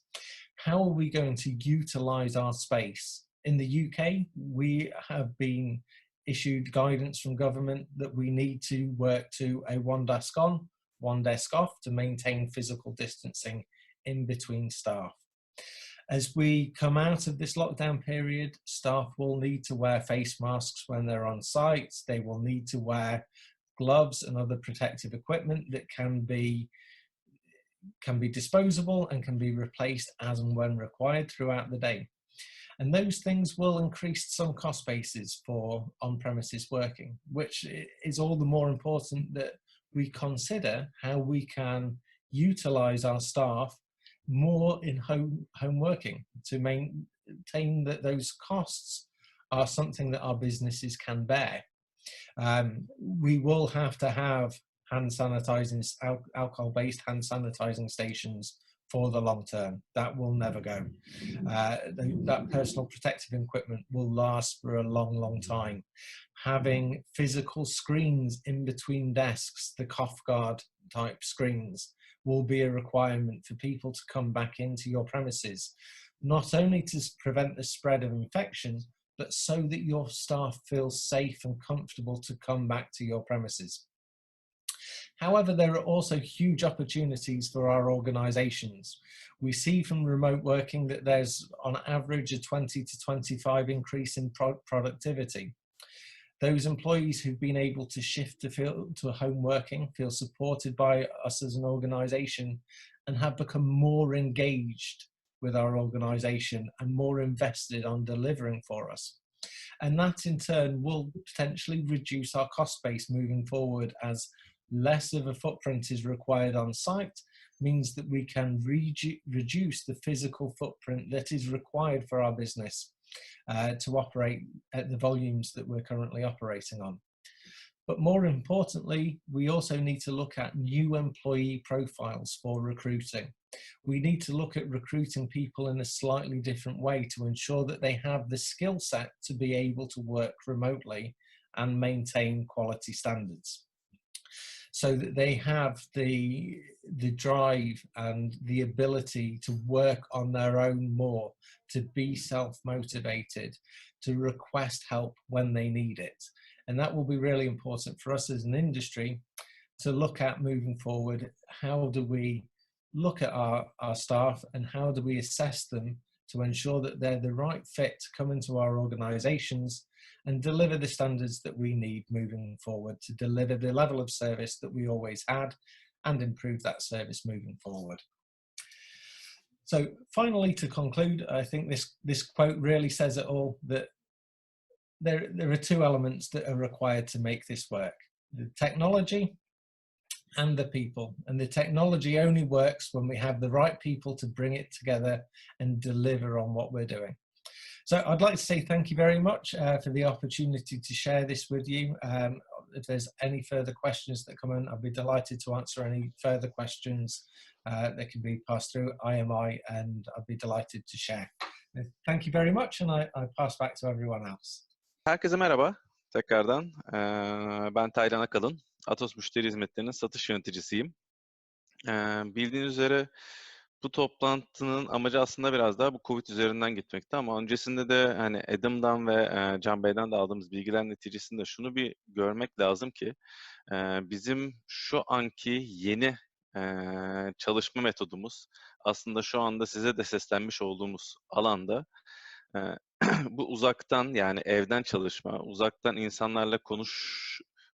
How are we going to utilize our space? In the UK, we have been issued guidance from government that we need to work to a 1 desk on, 1 desk off to maintain physical distancing in between staff. As we come out of this lockdown period, staff will need to wear face masks when they're on site. They will need to wear gloves and other protective equipment that can be disposable and can be replaced as and when required throughout the day. And those things will increase some cost bases for on-premises working, which is all the more important that we consider how we can utilize our staff more in home working to maintain that those costs are something that our businesses can bear. We will have to have hand sanitizing, alcohol-based hand sanitizing stations for the long term. That will never go. That personal protective equipment will last for a long, long time. Having physical screens in between desks, the cough guard type screens, will be a requirement for people to come back into your premises, not only to prevent the spread of infection, but so that your staff feel safe and comfortable to come back to your premises. However, there are also huge opportunities for our organizations. We see from remote working that there's on average a 20 to 25 increase in productivity. Those employees who've been able to shift to home working feel supported by us as an organization and have become more engaged with our organization and more invested on delivering for us. And that in turn will potentially reduce our cost base moving forward, as less of a footprint is required on site, means that we can reduce the physical footprint that is required for our business to operate at the volumes that we're currently operating on. But more importantly, we also need to look at new employee profiles for recruiting. We need to look at recruiting people in a slightly different way to ensure that they have the skill set to be able to work remotely and maintain quality standards, so that they have the drive and the ability to work on their own more, to be self-motivated, to request help when they need it. And that will be really important for us as an industry to look at moving forward. How do we look at our staff and how do we assess them to ensure that they're the right fit to come into our organisations and deliver the standards that we need moving forward to deliver the level of service that we always had and improve that service moving forward. So finally, to conclude, I think this quote really says it all, that there are two elements that are required to make this work: the technology and the people. And the technology only works when we have the right people to bring it together and deliver on what we're doing. So I'd like to say thank you very much for the opportunity to share this with you. If there's any further questions that come in, I'd be delighted to answer any further questions that can be passed through IMI, and I'd be delighted to share. Thank you very much, and I pass back to everyone else. Herkese merhaba tekrardan. Ben Taylan Akalın. Atos Müşteri Hizmetleri'nin satış yöneticisiyim. Bildiğiniz üzere bu toplantının amacı aslında biraz daha bu Covid üzerinden gitmekti ama öncesinde de hani Adam'dan ve Can Bey'den de aldığımız bilgiler neticesinde şunu bir görmek lazım ki bizim şu anki yeni çalışma metodumuz aslında şu anda size de seslenmiş olduğumuz alanda bu uzaktan, yani evden çalışma, uzaktan insanlarla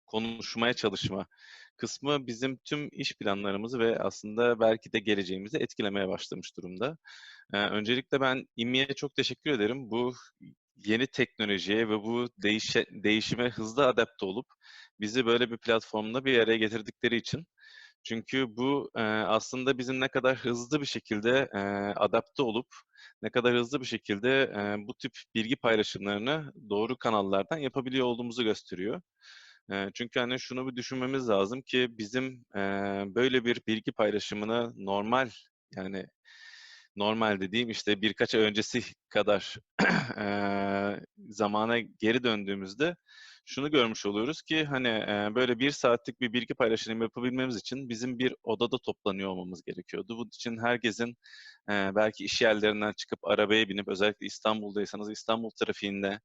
konuşmaya çalışma kısmı bizim tüm iş planlarımızı ve aslında belki de geleceğimizi etkilemeye başlamış durumda. Öncelikle ben İMİ'ye çok teşekkür ederim. Bu yeni teknolojiye ve bu değişime hızlı adapte olup bizi böyle bir platformda bir araya getirdikleri için. Çünkü bu aslında bizim ne kadar hızlı bir şekilde adapte olup ne kadar hızlı bir şekilde bu tip bilgi paylaşımlarını doğru kanallardan yapabiliyor olduğumuzu gösteriyor. Çünkü hani şunu bir düşünmemiz lazım ki bizim böyle bir bilgi paylaşımını normal, yani normal dediğim işte birkaç ay öncesi kadar zamana geri döndüğümüzde şunu görmüş oluyoruz ki hani böyle 1 saatlik bir bilgi paylaşımı yapabilmemiz için bizim bir odada toplanıyor olmamız gerekiyordu. Bunun için herkesin belki iş yerlerinden çıkıp arabaya binip, özellikle İstanbul'daysanız İstanbul trafiğinde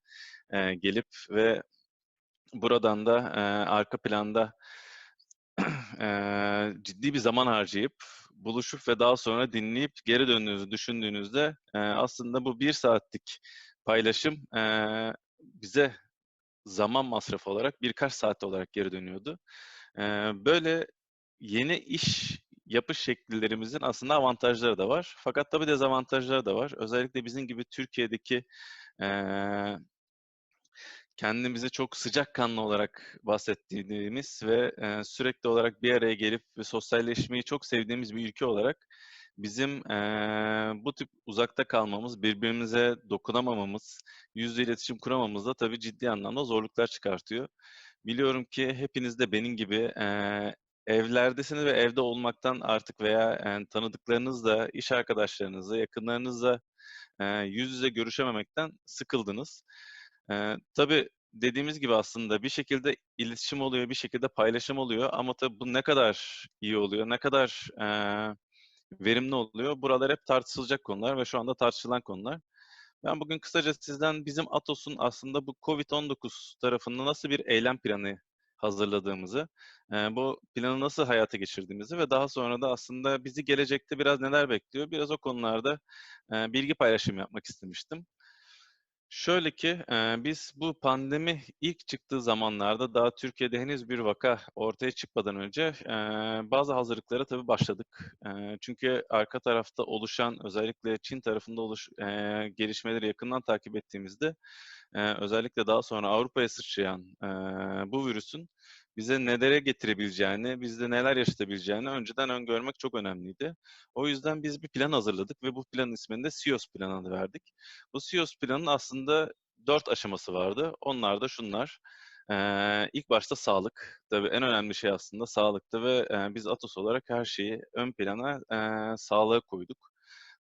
gelip ve buradan da arka planda ciddi bir zaman harcayıp buluşup ve daha sonra dinleyip geri döndüğünüzü düşündüğünüzde aslında bu 1 saatlik paylaşım bize zaman masrafı olarak birkaç saat olarak geri dönüyordu. Böyle yeni iş yapış şekillerimizin aslında avantajları da var. Fakat tabii dezavantajları da var. Özellikle bizim gibi Türkiye'deki kendimizi çok sıcakkanlı olarak bahsettiğimiz ve sürekli olarak bir araya gelip ve sosyalleşmeyi çok sevdiğimiz bir ülke olarak bizim bu tip uzakta kalmamız, birbirimize dokunamamamız, yüz yüze iletişim kuramamız da tabii ciddi anlamda zorluklar çıkartıyor. Biliyorum ki hepiniz de benim gibi evlerdesiniz ve evde olmaktan artık veya tanıdıklarınızla, iş arkadaşlarınızla, yakınlarınızla yüz yüze görüşememekten sıkıldınız. Tabii dediğimiz gibi aslında bir şekilde iletişim oluyor, bir şekilde paylaşım oluyor ama tabii bu ne kadar iyi oluyor, ne kadar verimli oluyor, buralar hep tartışılacak konular ve şu anda tartışılan konular. Ben bugün kısaca sizden bizim Atos'un aslında bu COVID-19 tarafında nasıl bir eylem planı hazırladığımızı, bu planı nasıl hayata geçirdiğimizi ve daha sonra da aslında bizi gelecekte biraz neler bekliyor, biraz o konularda bilgi paylaşımı yapmak istemiştim. Şöyle ki, biz bu pandemi ilk çıktığı zamanlarda daha Türkiye'de henüz bir vaka ortaya çıkmadan önce bazı hazırlıklara tabii başladık. Çünkü arka tarafta oluşan, özellikle Çin tarafında gelişmeleri yakından takip ettiğimizde özellikle daha sonra Avrupa'ya sıçrayan bu virüsün bize nelere getirebileceğini, bizde neler yaşatabileceğini önceden öngörmek çok önemliydi. O yüzden biz bir plan hazırladık ve bu planın ismini de SEOS planı adı verdik. Bu SEOS planının aslında 4 aşaması vardı. Onlar da şunlar. İlk başta sağlık. Tabii en önemli şey aslında sağlıktı ve biz Atos olarak her şeyi ön plana sağlığa koyduk.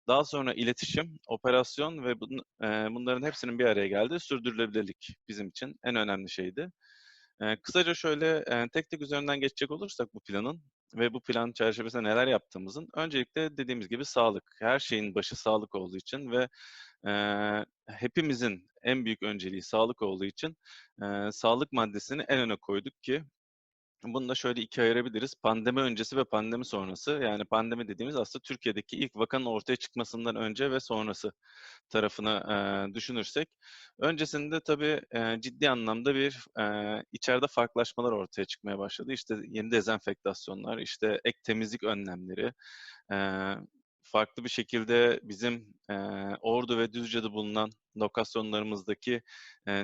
Daha sonra iletişim, operasyon ve bunların hepsinin bir araya geldiği sürdürülebilirlik bizim için en önemli şeydi. Kısaca şöyle tek tek üzerinden geçecek olursak bu planın ve bu plan çerçevesinde neler yaptığımızın, öncelikle dediğimiz gibi sağlık. Her şeyin başı sağlık olduğu için ve hepimizin en büyük önceliği sağlık olduğu için sağlık maddesini en öne koyduk ki Bunu da şöyle ikiye ayırabiliriz. Pandemi öncesi ve pandemi sonrası. Yani pandemi dediğimiz aslında Türkiye'deki ilk vakanın ortaya çıkmasından önce ve sonrası tarafını düşünürsek, öncesinde tabii ciddi anlamda bir içeride farklılaşmalar ortaya çıkmaya başladı. İşte yeni dezenfektasyonlar, işte ek temizlik önlemleri, eee, farklı bir şekilde bizim Ordu ve Düzce'de bulunan lokasyonlarımızdaki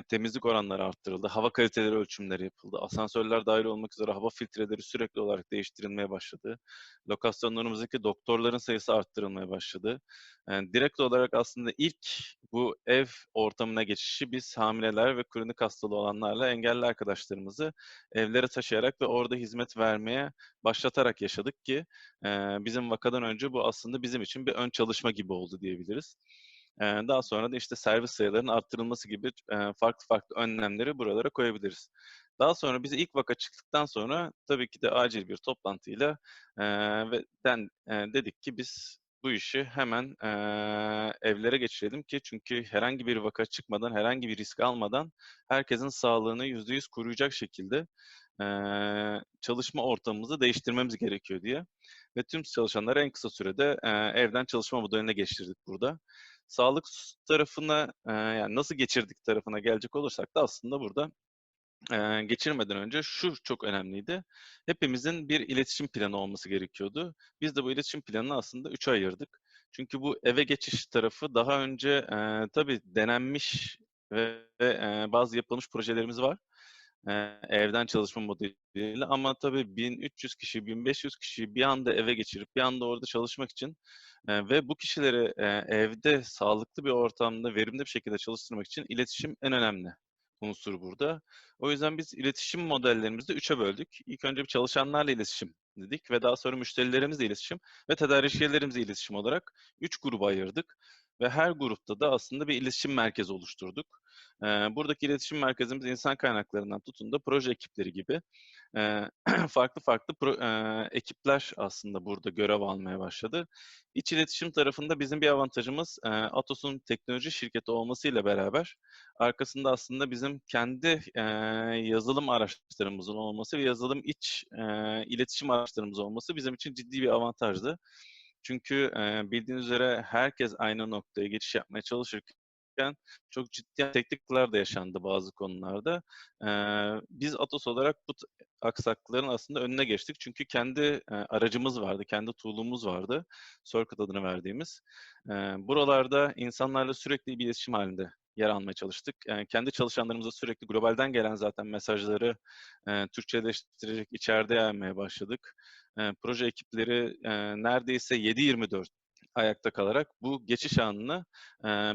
temizlik oranları arttırıldı. Hava kaliteleri ölçümleri yapıldı. Asansörler dahil olmak üzere hava filtreleri sürekli olarak değiştirilmeye başladı. Lokasyonlarımızdaki doktorların sayısı arttırılmaya başladı. Direkt olarak aslında ilk bu ev ortamına geçişi biz hamileler ve kronik hastalığı olanlarla engelli arkadaşlarımızı evlere taşıyarak ve orada hizmet vermeye başlatarak yaşadık ki bizim vakadan önce bu aslında bizim için bir ön çalışma gibi oldu diyebiliriz. Daha sonra da işte servis sayılarının arttırılması gibi farklı farklı önlemleri buralara koyabiliriz. Daha sonra bize ilk vaka çıktıktan sonra tabii ki de acil bir toplantıyla dedik ki biz bu işi hemen evlere geçirelim ki çünkü herhangi bir vaka çıkmadan, herhangi bir risk almadan herkesin sağlığını %100 koruyacak şekilde çalışma ortamımızı değiştirmemiz gerekiyor diye ve tüm çalışanları en kısa sürede evden çalışma modeline geçirdik burada. Sağlık tarafına, yani nasıl geçirdik tarafına gelecek olursak da aslında burada geçirmeden önce şu çok önemliydi. Hepimizin bir iletişim planı olması gerekiyordu. Biz de bu iletişim planını aslında 3'e ayırdık. Çünkü bu eve geçiş tarafı daha önce tabii denenmiş ve bazı yapılmış projelerimiz var. Evden çalışma modeliyle ama tabii 1300 kişi, 1500 kişiyi bir anda eve geçirip bir anda orada çalışmak için ve bu kişileri evde sağlıklı bir ortamda verimli bir şekilde çalıştırmak için iletişim en önemli unsur burada. O yüzden biz iletişim modellerimizi 3'e böldük. İlk önce bir çalışanlarla iletişim dedik ve daha sonra müşterilerimizle iletişim ve tedarikçilerimizle iletişim olarak 3 gruba ayırdık. Ve her grupta da aslında bir iletişim merkezi oluşturduk. Buradaki iletişim merkezimiz insan kaynaklarından tutun da proje ekipleri gibi farklı farklı ekipler aslında burada görev almaya başladı. İç iletişim tarafında bizim bir avantajımız Atos'un teknoloji şirketi olmasıyla beraber arkasında aslında bizim kendi yazılım araçlarımızın olması ve yazılım iç iletişim araçlarımız olması bizim için ciddi bir avantajdı. Çünkü bildiğiniz üzere herkes aynı noktaya geçiş yapmaya çalışırken çok ciddi teknikler de yaşandı bazı konularda. Biz Atos olarak bu aksaklıkların aslında önüne geçtik. Çünkü kendi aracımız vardı, kendi tool'umuz vardı. Circuit adını verdiğimiz. Buralarda insanlarla sürekli bir iletişim halinde yer almaya çalıştık. Kendi çalışanlarımıza sürekli globalden gelen zaten mesajları Türkçeleştirerek içeride yaymaya başladık. Proje ekipleri neredeyse 7/24 ayakta kalarak bu geçiş anını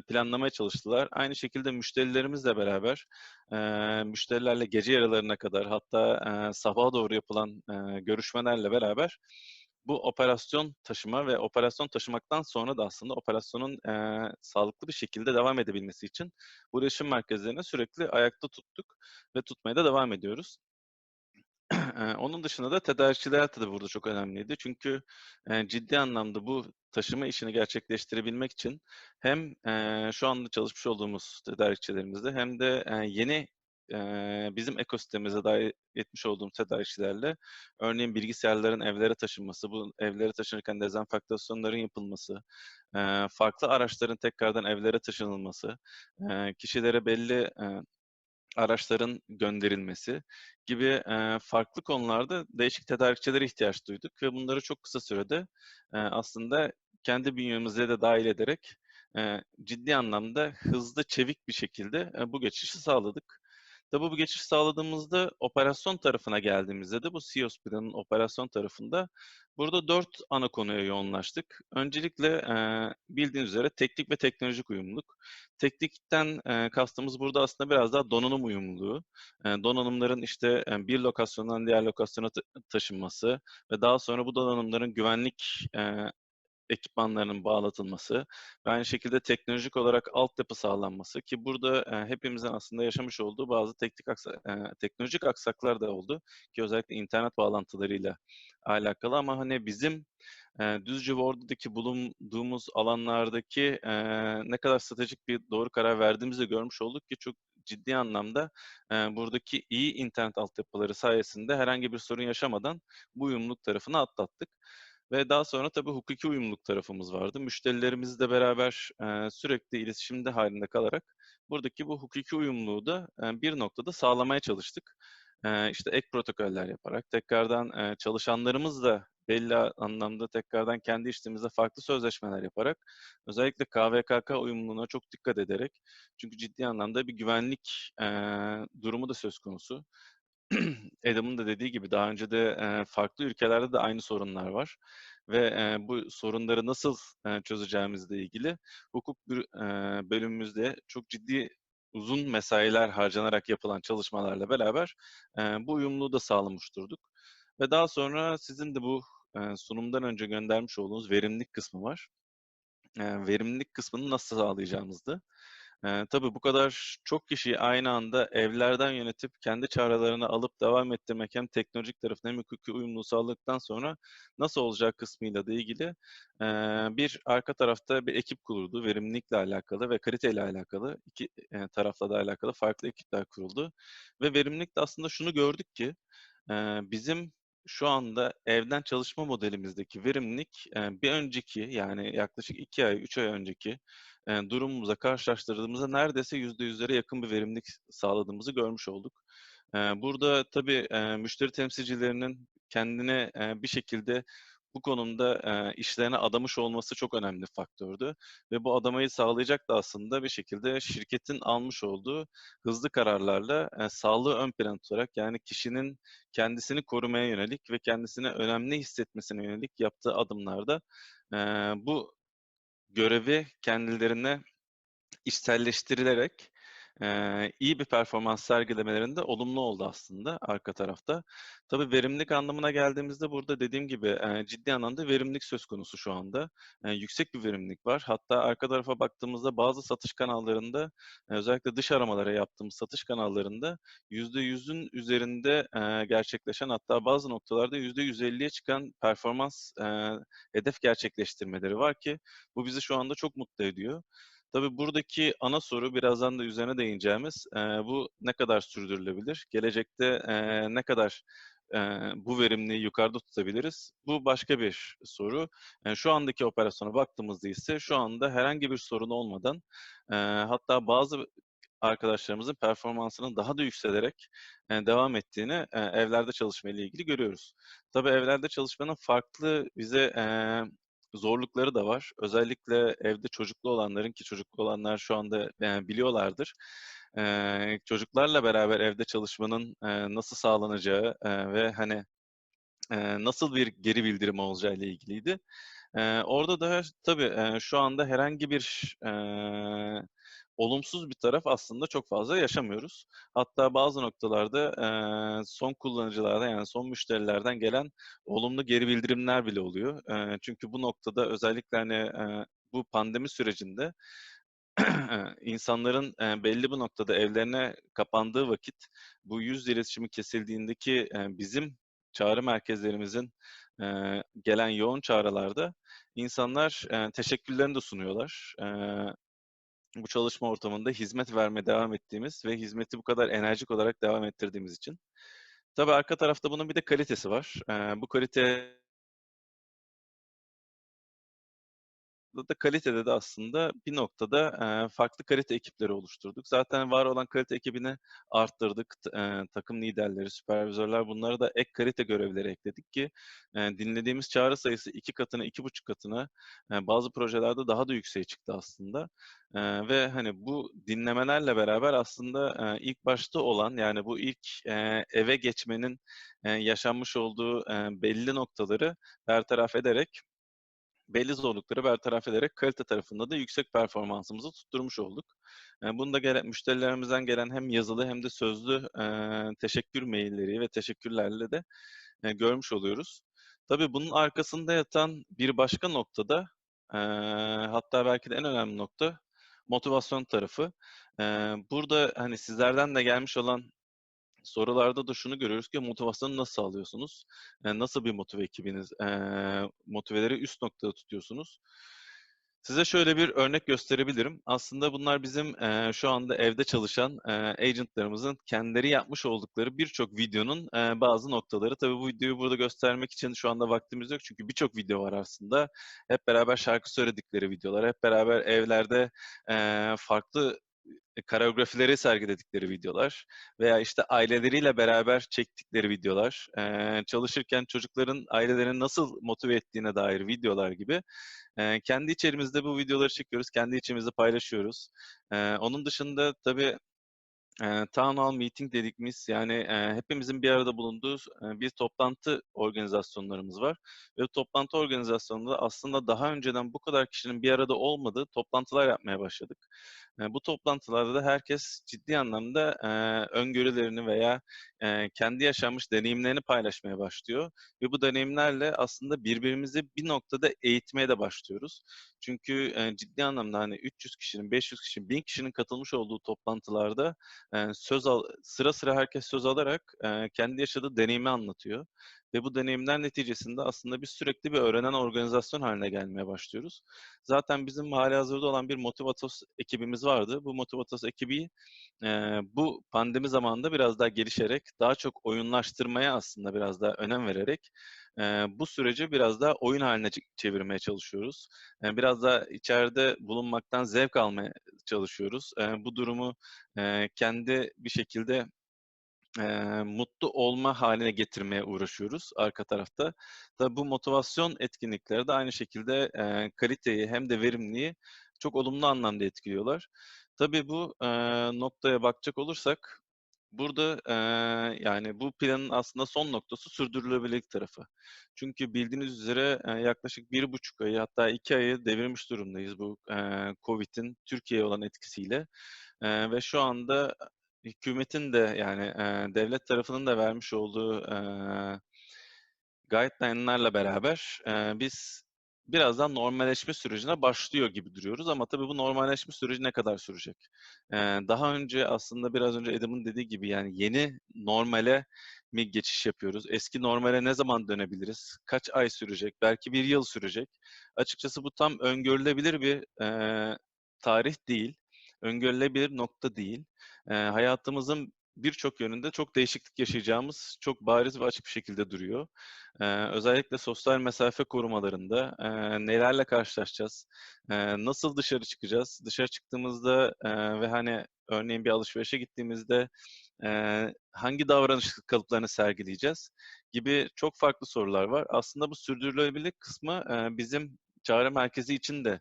planlamaya çalıştılar. Aynı şekilde müşterilerimizle beraber müşterilerle gece yarılarına kadar hatta sabaha doğru yapılan görüşmelerle beraber bu operasyon taşıma ve operasyon taşımaktan sonra da aslında operasyonun sağlıklı bir şekilde devam edebilmesi için bu iletişim merkezlerini sürekli ayakta tuttuk ve tutmaya da devam ediyoruz. Onun dışında da tedarikçiler tabii burada çok önemliydi. Çünkü ciddi anlamda bu taşıma işini gerçekleştirebilmek için hem şu anda çalışmış olduğumuz tedarikçilerimizle hem de yeni bizim ekosistemimize dahil etmiş olduğumuz tedarikçilerle örneğin bilgisayarların evlere taşınması, bu evlere taşınırken dezenfektasyonların yapılması, farklı araçların tekrardan evlere taşınılması, kişilere belli araçların gönderilmesi gibi farklı konularda değişik tedarikçilere ihtiyaç duyduk ve bunları çok kısa sürede aslında kendi bünyemize de dahil ederek ciddi anlamda hızlı, çevik bir şekilde bu geçişi sağladık. Tabii bu geçiş sağladığımızda operasyon tarafına geldiğimizde de bu CEOS planının operasyon tarafında burada 4 ana konuya yoğunlaştık. Öncelikle bildiğiniz üzere teknik ve teknolojik uyumluluk. Teknikten kastımız burada aslında biraz daha donanım uyumluluğu. Donanımların işte bir lokasyondan diğer lokasyona taşınması ve daha sonra bu donanımların güvenlik ekipmanlarının bağlatılması ve aynı şekilde teknolojik olarak altyapı sağlanması ki burada hepimizin aslında yaşamış olduğu bazı teknolojik aksaklar da oldu ki özellikle internet bağlantılarıyla alakalı ama hani bizim Düzce ve Ordu'daki bulunduğumuz alanlardaki ne kadar stratejik bir doğru karar verdiğimizi de görmüş olduk ki çok ciddi anlamda buradaki iyi internet altyapıları sayesinde herhangi bir sorun yaşamadan bu uyumluluk tarafını atlattık. Ve daha sonra tabii hukuki uyumluluk tarafımız vardı. Müşterilerimizle beraber sürekli iletişimde halinde kalarak buradaki bu hukuki uyumluluğu da bir noktada sağlamaya çalıştık. İşte ek protokoller yaparak, tekrardan çalışanlarımız da belli anlamda tekrardan kendi işlemimizde farklı sözleşmeler yaparak, özellikle KVKK uyumluluğuna çok dikkat ederek, çünkü ciddi anlamda bir güvenlik durumu da söz konusu. Adam'ın da dediği gibi daha önce de farklı ülkelerde de aynı sorunlar var ve bu sorunları nasıl çözeceğimizle ilgili bölümümüzde çok ciddi uzun mesailer harcanarak yapılan çalışmalarla beraber bu uyumluluğu da sağlamış durduk. Ve daha sonra sizin de bu sunumdan önce göndermiş olduğunuz verimlilik kısmı var. Verimlilik kısmını nasıl sağlayacağımızdı. Tabii bu kadar çok kişiyi aynı anda evlerden yönetip kendi çağrılarını alıp devam ettirmek hem teknolojik tarafında hem hukuki uyumluluğu sağladıktan sonra nasıl olacak kısmıyla da ilgili bir arka tarafta bir ekip kuruldu. Verimlilikle alakalı ve kaliteyle alakalı iki tarafla da alakalı farklı ekipler kuruldu. Ve verimlilikte aslında şunu gördük ki bizim şu anda evden çalışma modelimizdeki verimlilik bir önceki yani yaklaşık 2 ay, 3 ay önceki durumumuza karşılaştırdığımızda neredeyse %100'lere yakın bir verimlilik sağladığımızı görmüş olduk. Burada tabii müşteri temsilcilerinin kendine bir şekilde bu konumda işlerine adamış olması çok önemli faktördü ve bu adamayı sağlayacak da aslında bir şekilde şirketin almış olduğu hızlı kararlarla sağlığı ön plana tutarak, yani kişinin kendisini korumaya yönelik ve kendisini önemli hissetmesine yönelik yaptığı adımlarda bu görevi kendilerine içselleştirilerek iyi bir performans sergilemelerinde olumlu oldu aslında arka tarafta. Tabii verimlilik anlamına geldiğimizde burada dediğim gibi ciddi anlamda verimlilik söz konusu şu anda. Yüksek bir verimlilik var. Hatta arka tarafa baktığımızda bazı satış kanallarında özellikle dış aramalara yaptığımız satış kanallarında %100'ün üzerinde gerçekleşen, hatta bazı noktalarda %150'ye çıkan performans hedef gerçekleştirmeleri var ki bu bizi şu anda çok mutlu ediyor. Tabii buradaki ana soru, birazdan da üzerine değineceğimiz, bu ne kadar sürdürülebilir? Gelecekte ne kadar bu verimliliği yukarıda tutabiliriz? Bu başka bir soru. Şu andaki operasyona baktığımızda ise şu anda herhangi bir sorun olmadan, hatta bazı arkadaşlarımızın performansının daha da yükselerek devam ettiğini evlerde çalışma ile ilgili görüyoruz. Tabii evlerde çalışmanın farklı bize zorlukları da var. Özellikle evde çocuklu olanların, ki çocuklu olanlar şu anda biliyorlardır. Çocuklarla beraber evde çalışmanın nasıl sağlanacağı ve hani nasıl bir geri bildirim olacağı ile ilgiliydi. Orada da tabii şu anda herhangi bir olumsuz bir taraf aslında çok fazla yaşamıyoruz. Hatta bazı noktalarda son kullanıcılardan, yani son müşterilerden gelen olumlu geri bildirimler bile oluyor. Çünkü bu noktada özellikle hani bu pandemi sürecinde insanların belli bir noktada evlerine kapandığı vakit bu yüz iletişimi kesildiğindeki bizim çağrı merkezlerimizin gelen yoğun çağrılarda insanlar teşekkürlerini de sunuyorlar. Bu çalışma ortamında hizmet vermeye devam ettiğimiz ve hizmeti bu kadar enerjik olarak devam ettirdiğimiz için. Tabii arka tarafta bunun bir de kalitesi var. Bu kalite da kalitede de aslında bir noktada farklı kalite ekipleri oluşturduk. Zaten var olan kalite ekibini arttırdık. Takım liderleri, süpervizörler, bunlara da ek kalite görevleri ekledik ki dinlediğimiz çağrı sayısı 2 katına, 2,5 katına, bazı projelerde daha da yükseğe çıktı aslında. Ve hani bu dinlemelerle beraber aslında ilk başta olan, yani bu ilk eve geçmenin yaşanmış olduğu belli noktaları bertaraf ederek, belli zorlukları bertaraf ederek kalite tarafında da yüksek performansımızı tutturmuş olduk. Bunu da müşterilerimizden gelen hem yazılı hem de sözlü teşekkür mailleri ve teşekkürlerle de görmüş oluyoruz. Tabii bunun arkasında yatan bir başka noktada, hatta belki de en önemli nokta, motivasyon tarafı. Burada hani sizlerden de gelmiş olan sorularda da şunu görüyoruz ki motivasyonu nasıl sağlıyorsunuz? Nasıl bir motive ekibiniz, motiveleri üst noktada tutuyorsunuz? Size şöyle bir örnek gösterebilirim. Aslında bunlar bizim şu anda evde çalışan agentlarımızın kendileri yapmış oldukları birçok videonun bazı noktaları. Tabii bu videoyu burada göstermek için şu anda vaktimiz yok çünkü birçok video var aslında. Hep beraber şarkı söyledikleri videolar, hep beraber evlerde farklı koreografileri sergiledikleri videolar veya işte aileleriyle beraber çektikleri videolar, çalışırken çocukların ailelerini nasıl motive ettiğine dair videolar gibi kendi içerimizde bu videoları çekiyoruz, kendi içimizde paylaşıyoruz. Onun dışında tabii town hall meeting dediğimiz yani hepimizin bir arada bulunduğu bir toplantı organizasyonlarımız var. Ve bu toplantı organizasyonunda aslında daha önceden bu kadar kişinin bir arada olmadığı toplantılar yapmaya başladık. Bu toplantılarda da herkes ciddi anlamda öngörülerini veya kendi yaşanmış deneyimlerini paylaşmaya başlıyor. Ve bu deneyimlerle aslında birbirimizi bir noktada eğitmeye de başlıyoruz. Çünkü ciddi anlamda hani 300 kişinin, 500 kişinin, 1000 kişinin katılmış olduğu toplantılarda sıra sıra herkes söz alarak kendi yaşadığı deneyimi anlatıyor. Ve bu deneyimler neticesinde aslında biz sürekli bir öğrenen organizasyon haline gelmeye başlıyoruz. Zaten bizim halihazırda olan bir Motivatos ekibimiz vardı. Bu Motivatos ekibi bu pandemi zamanında biraz daha gelişerek, daha çok oyunlaştırmaya aslında biraz daha önem vererek bu süreci biraz daha oyun haline çevirmeye çalışıyoruz. Biraz daha içeride bulunmaktan zevk almaya çalışıyoruz. Bu durumu kendi bir şekilde mutlu olma haline getirmeye uğraşıyoruz arka tarafta. Tabii bu motivasyon etkinlikleri de aynı şekilde kaliteyi hem de verimliliği çok olumlu anlamda etkiliyorlar. Tabii bu noktaya bakacak olursak burada yani bu planın aslında son noktası sürdürülebilirlik tarafı. Çünkü bildiğiniz üzere yaklaşık 1,5 ayı hatta 2 ayı devirmiş durumdayız bu COVID'in Türkiye'ye olan etkisiyle. Ve şu anda hükümetin de yani devlet tarafının da vermiş olduğu guideline'larla beraber biz birazdan normalleşme sürecine başlıyor gibi duruyoruz ama tabii bu normalleşme süreci ne kadar sürecek? Daha önce aslında biraz önce Adam'ın dediği gibi yani yeni normale mi geçiş yapıyoruz? Eski normale ne zaman dönebiliriz? Kaç ay sürecek? Belki bir yıl sürecek. Açıkçası bu tam öngörülebilir bir tarih değil. Öngörülebilir nokta değil. Hayatımızın birçok yönünde çok değişiklik yaşayacağımız çok bariz ve açık bir şekilde duruyor. Özellikle sosyal mesafe korumalarında nelerle karşılaşacağız? Nasıl dışarı çıkacağız? Dışarı çıktığımızda ve hani örneğin bir alışverişe gittiğimizde hangi davranış kalıplarını sergileyeceğiz? Gibi çok farklı sorular var. Aslında bu sürdürülebilirlik kısmı bizim Çağrı Merkezi için de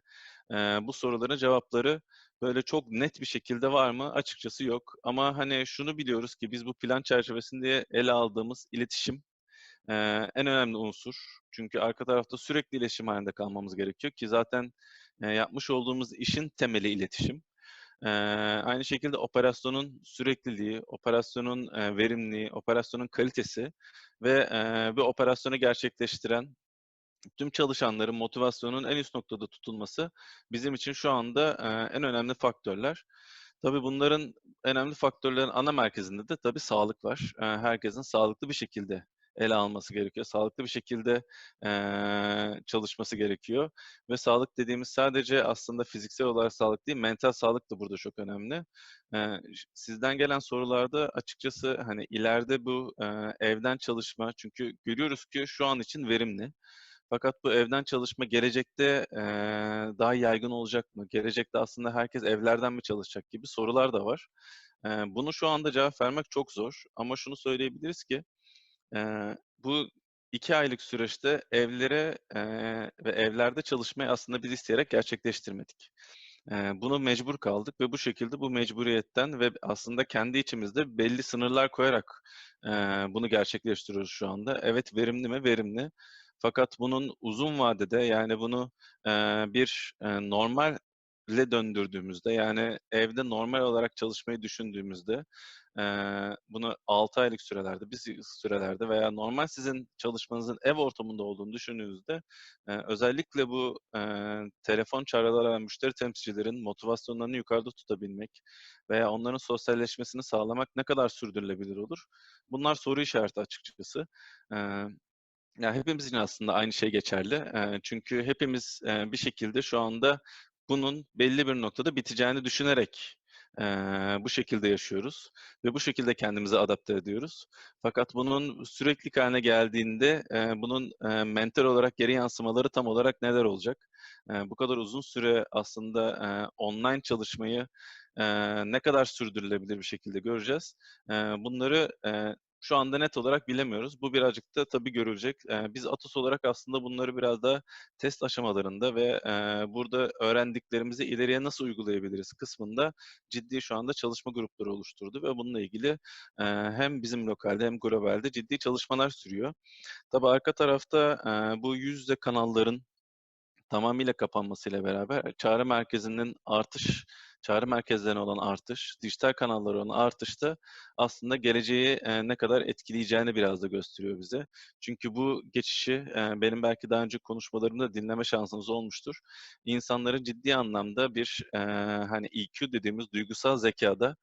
bu soruların cevapları böyle çok net bir şekilde var mı? Açıkçası yok. Ama hani şunu biliyoruz ki biz bu plan çerçevesinde ele aldığımız iletişim en önemli unsur. Çünkü arka tarafta sürekli iletişim halinde kalmamız gerekiyor ki zaten yapmış olduğumuz işin temeli iletişim. Aynı şekilde operasyonun sürekliliği, operasyonun verimliliği, operasyonun kalitesi ve bu operasyonu gerçekleştiren tüm çalışanların motivasyonunun en üst noktada tutulması bizim için şu anda en önemli faktörler. Tabii bunların önemli faktörlerin ana merkezinde de tabii sağlık var. Herkesin sağlıklı bir şekilde ele alması gerekiyor. Sağlıklı bir şekilde çalışması gerekiyor. Ve sağlık dediğimiz sadece aslında fiziksel olarak sağlık değil, mental sağlık da burada çok önemli. Sizden gelen sorularda açıkçası hani ileride bu evden çalışma, çünkü görüyoruz ki şu an için verimli. Fakat bu evden çalışma gelecekte daha yaygın olacak mı? Gelecekte aslında herkes evlerden mi çalışacak gibi sorular da var. Bunu şu anda cevap vermek çok zor ama şunu söyleyebiliriz ki bu 2 aylık süreçte evlere ve evlerde çalışmayı aslında biz isteyerek gerçekleştirmedik. Buna mecbur kaldık ve bu şekilde bu mecburiyetten ve aslında kendi içimizde belli sınırlar koyarak bunu gerçekleştiriyoruz şu anda. Evet, verimli mi? Verimli. Fakat bunun uzun vadede yani bunu bir normale döndürdüğümüzde yani evde normal olarak çalışmayı düşündüğümüzde bunu 6 aylık sürelerde, bir sürelerde veya normal sizin çalışmanızın ev ortamında olduğunu düşündüğünüzde özellikle bu telefon çağrıları ve müşteri temsilcilerin motivasyonlarını yukarıda tutabilmek veya onların sosyalleşmesini sağlamak ne kadar sürdürülebilir olur? Bunlar soru işareti açıkçası. Eee Ya hepimiz için aslında aynı şey geçerli. Çünkü hepimiz bir şekilde şu anda bunun belli bir noktada biteceğini düşünerek bu şekilde yaşıyoruz ve bu şekilde kendimizi adapte ediyoruz. Fakat bunun süreklilik haline geldiğinde bunun mental olarak geri yansımaları tam olarak neler olacak? Bu kadar uzun süre aslında online çalışmayı ne kadar sürdürülebilir bir şekilde göreceğiz. Bunları şu anda net olarak bilemiyoruz. Bu birazcık da tabii görülecek. Biz Atos olarak aslında bunları biraz da test aşamalarında ve burada öğrendiklerimizi ileriye nasıl uygulayabiliriz kısmında ciddi şu anda çalışma grupları oluşturdu ve bununla ilgili hem bizim lokalde hem globalde ciddi çalışmalar sürüyor. Tabii arka tarafta bu yüz yüze kanalların tamamıyla kapanmasıyla beraber çağrı merkezlerine olan artış, dijital kanallara olan artış da aslında geleceği ne kadar etkileyeceğini biraz da gösteriyor bize. Çünkü bu geçişi benim belki daha önce konuşmalarımda dinleme şansınız olmuştur. İnsanların ciddi anlamda bir hani EQ dediğimiz duygusal zekada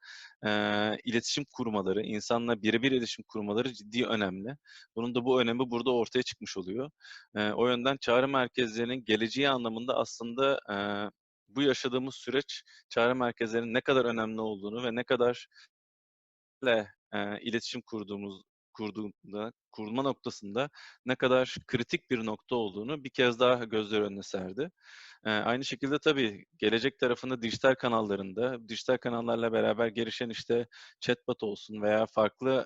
iletişim kurmaları, insanla birebir iletişim kurmaları ciddi önemli. Bunun da bu önemi burada ortaya çıkmış oluyor. O yönden çağrı merkezlerinin geleceği anlamında aslında bu yaşadığımız süreç çağrı merkezlerinin ne kadar önemli olduğunu ve ne kadar iletişim kurma noktasında ne kadar kritik bir nokta olduğunu bir kez daha gözler önüne serdi. Aynı şekilde tabii gelecek tarafında dijital kanallarla beraber gelişen işte chatbot olsun veya farklı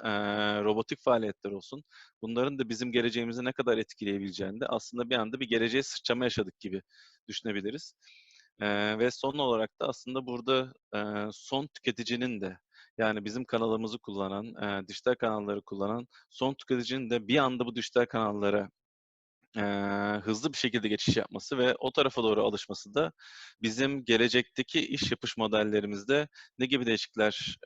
robotik faaliyetler olsun, bunların da bizim geleceğimizi ne kadar etkileyebileceğini de aslında bir anda bir geleceğe sıçrama yaşadık gibi düşünebiliriz. Ve son olarak da aslında burada son tüketicinin de yani bizim kanalımızı kullanan, dijital kanalları kullanan son tüketicinin de bir anda bu dijital kanallara hızlı bir şekilde geçiş yapması ve o tarafa doğru alışması da bizim gelecekteki iş yapış modellerimizde ne gibi değişiklikler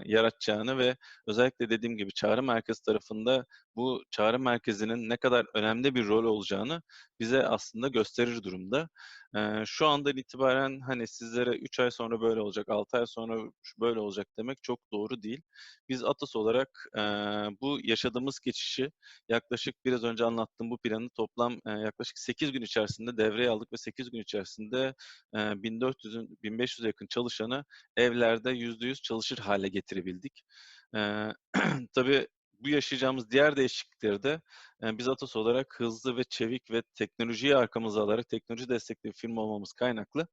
yaratacağını ve özellikle dediğim gibi çağrı merkezi tarafında bu çağrı merkezinin ne kadar önemli bir rol olacağını bize aslında gösterir durumda. Şu andan itibaren hani sizlere 3 ay sonra böyle olacak, 6 ay sonra böyle olacak demek çok doğru değil. Biz Atos olarak bu yaşadığımız geçişi yaklaşık biraz önce anlattığım bu planı toplam yaklaşık 8 gün içerisinde devreye aldık ve 8 gün içerisinde 1500'e yakın çalışanı evlerde %100 çalışır hale getirebildik. Eee, tabii bu yaşayacağımız diğer değişiklikleri de biz Atos olarak hızlı ve çevik ve teknolojiyi arkamıza alarak teknoloji destekli bir firma olmamız kaynaklı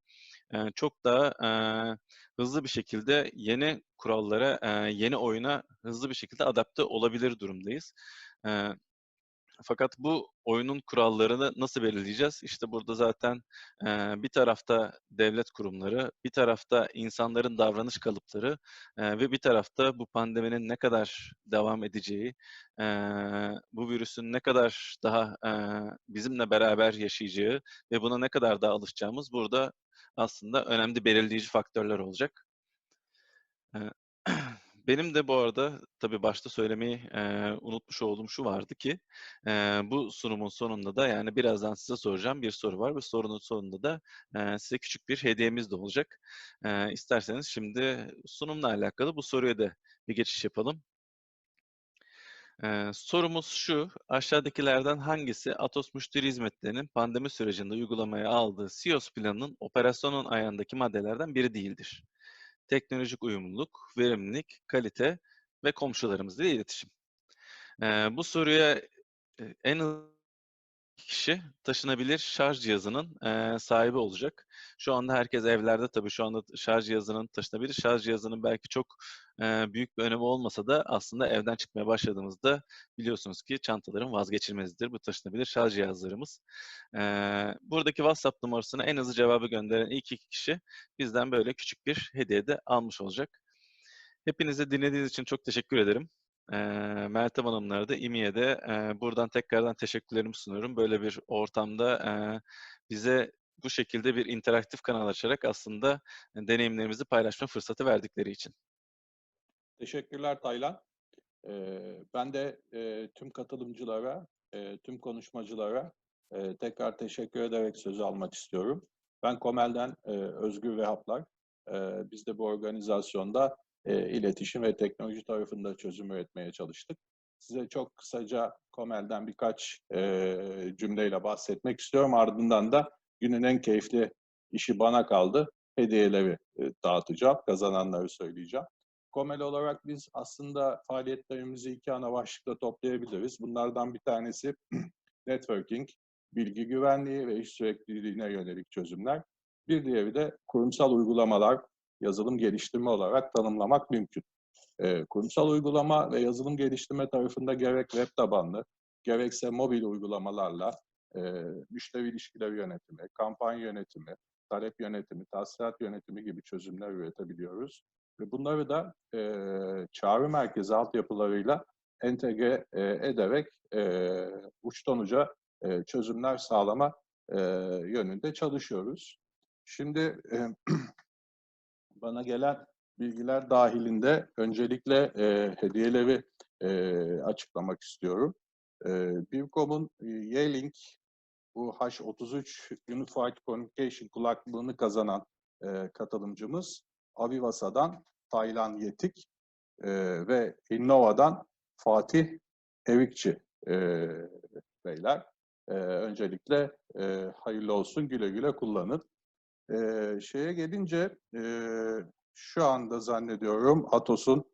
çok daha hızlı bir şekilde yeni kurallara, yeni oyuna hızlı bir şekilde adapte olabilir durumdayız. Eee, fakat bu oyunun kurallarını nasıl belirleyeceğiz? İşte burada zaten bir tarafta devlet kurumları, bir tarafta insanların davranış kalıpları ve bir tarafta bu pandeminin ne kadar devam edeceği, bu virüsün ne kadar daha bizimle beraber yaşayacağı ve buna ne kadar daha alışacağımız burada aslında önemli belirleyici faktörler olacak. Eee, benim de bu arada tabii başta söylemeyi unutmuş olduğum şu vardı ki bu sunumun sonunda da yani birazdan size soracağım bir soru var ve sorunun sonunda da size küçük bir hediyemiz de olacak. İsterseniz şimdi sunumla alakalı bu soruya da bir geçiş yapalım. Sorumuz şu: aşağıdakilerden hangisi Atos Müşteri Hizmetleri'nin pandemi sürecinde uygulamaya aldığı CEOS planının operasyonun ayağındaki maddelerden biri değildir? Teknolojik uyumluluk, verimlilik, kalite ve komşularımızla iletişim. Bu soruya en hızlı kişi taşınabilir şarj cihazının sahibi olacak. Şu anda herkes evlerde tabii şu anda taşınabilir şarj cihazının belki çok büyük bir önemi olmasa da aslında evden çıkmaya başladığımızda biliyorsunuz ki çantaların vazgeçilmezidir bu taşınabilir şarj cihazlarımız. Buradaki WhatsApp numarasına en hızlı cevabı gönderen ilk iki kişi bizden böyle küçük bir hediye de almış olacak. Hepinize dinlediğiniz için çok teşekkür ederim. Meltem Hanımlara da, İMİ'ye de buradan tekrardan teşekkürlerimi sunuyorum. Böyle bir ortamda bize bu şekilde bir interaktif kanal açarak aslında deneyimlerimizi paylaşma fırsatı verdikleri için. Teşekkürler Taylan. Ben de tüm katılımcılara, tüm konuşmacılara tekrar teşekkür ederek sözü almak istiyorum. Ben Komel'den Özgür Vehaplar. Biz de bu organizasyonda iletişim ve teknoloji tarafında çözüm üretmeye çalıştık. size çok kısaca Komel'den birkaç cümleyle bahsetmek istiyorum. Ardından da günün en keyifli işi bana kaldı. Hediyeleri dağıtacağım, kazananları söyleyeceğim. Komel olarak biz aslında faaliyetlerimizi 2 ana başlıkta toplayabiliriz. Bunlardan bir tanesi networking, bilgi güvenliği ve iş sürekliliğine yönelik çözümler. Bir diğeri de kurumsal uygulamalar, yazılım geliştirme olarak tanımlamak mümkün. Kurumsal uygulama ve yazılım geliştirme tarafında gerek web tabanlı, gerekse mobil uygulamalarla müşteri ilişkileri yönetimi, kampanya yönetimi, talep yönetimi, tahsilat yönetimi gibi çözümler üretebiliyoruz. Ve bunları da çağrı merkezi altyapılarıyla entegre ederek uçtan uca çözümler sağlama yönünde çalışıyoruz. Şimdi bana gelen bilgiler dahilinde öncelikle hediyeleri açıklamak istiyorum. Bircom'un Y-Link bu H33 Unified Communication kulaklığını kazanan katılımcımız Avivasa'dan Taylan ve Innova'dan Fatih Evikçi beyler. Öncelikle hayırlı olsun, güle güle kullanın. Şeye gelince şu anda zannediyorum Atos'un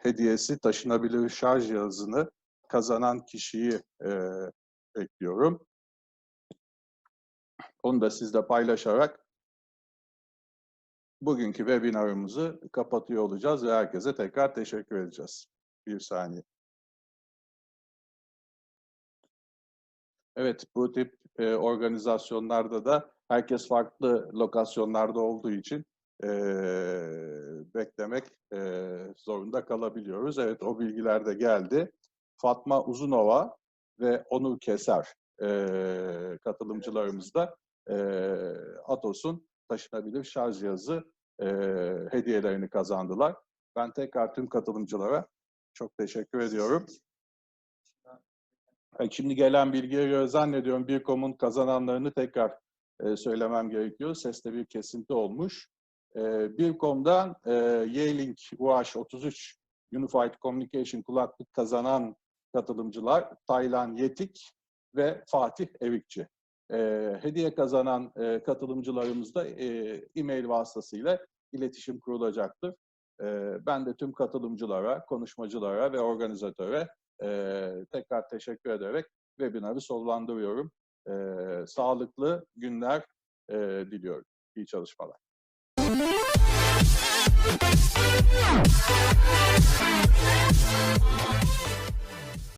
hediyesi taşınabilir şarj cihazını kazanan kişiyi bekliyorum. Onu da sizle paylaşarak bugünkü webinarımızı kapatıyor olacağız ve herkese tekrar teşekkür edeceğiz. Bir saniye. Evet, bu tip organizasyonlarda da herkes farklı lokasyonlarda olduğu için beklemek zorunda kalabiliyoruz. Evet, o bilgiler de geldi. Fatma Uzunova ve Onur Keser katılımcılarımız da Atos'un taşınabilir şarj cihazı hediyelerini kazandılar. Ben tekrar tüm katılımcılara çok teşekkür ediyorum. Şimdi gelen bilgiye göre zannediyorum Bircom'un kazananlarını tekrar söylemem gerekiyor. Seste bir kesinti olmuş. Bircom'dan Y-Link UH33 Unified Communication kulaklık kazanan katılımcılar Taylan ve Fatih Evikçi. Hediye kazanan katılımcılarımız da e-mail vasıtasıyla iletişim kurulacaktır. Ben de tüm katılımcılara, konuşmacılara ve organizatöre tekrar teşekkür ederek webinarı sonlandırıyorum. Sağlıklı günler diliyorum. İyi çalışmalar.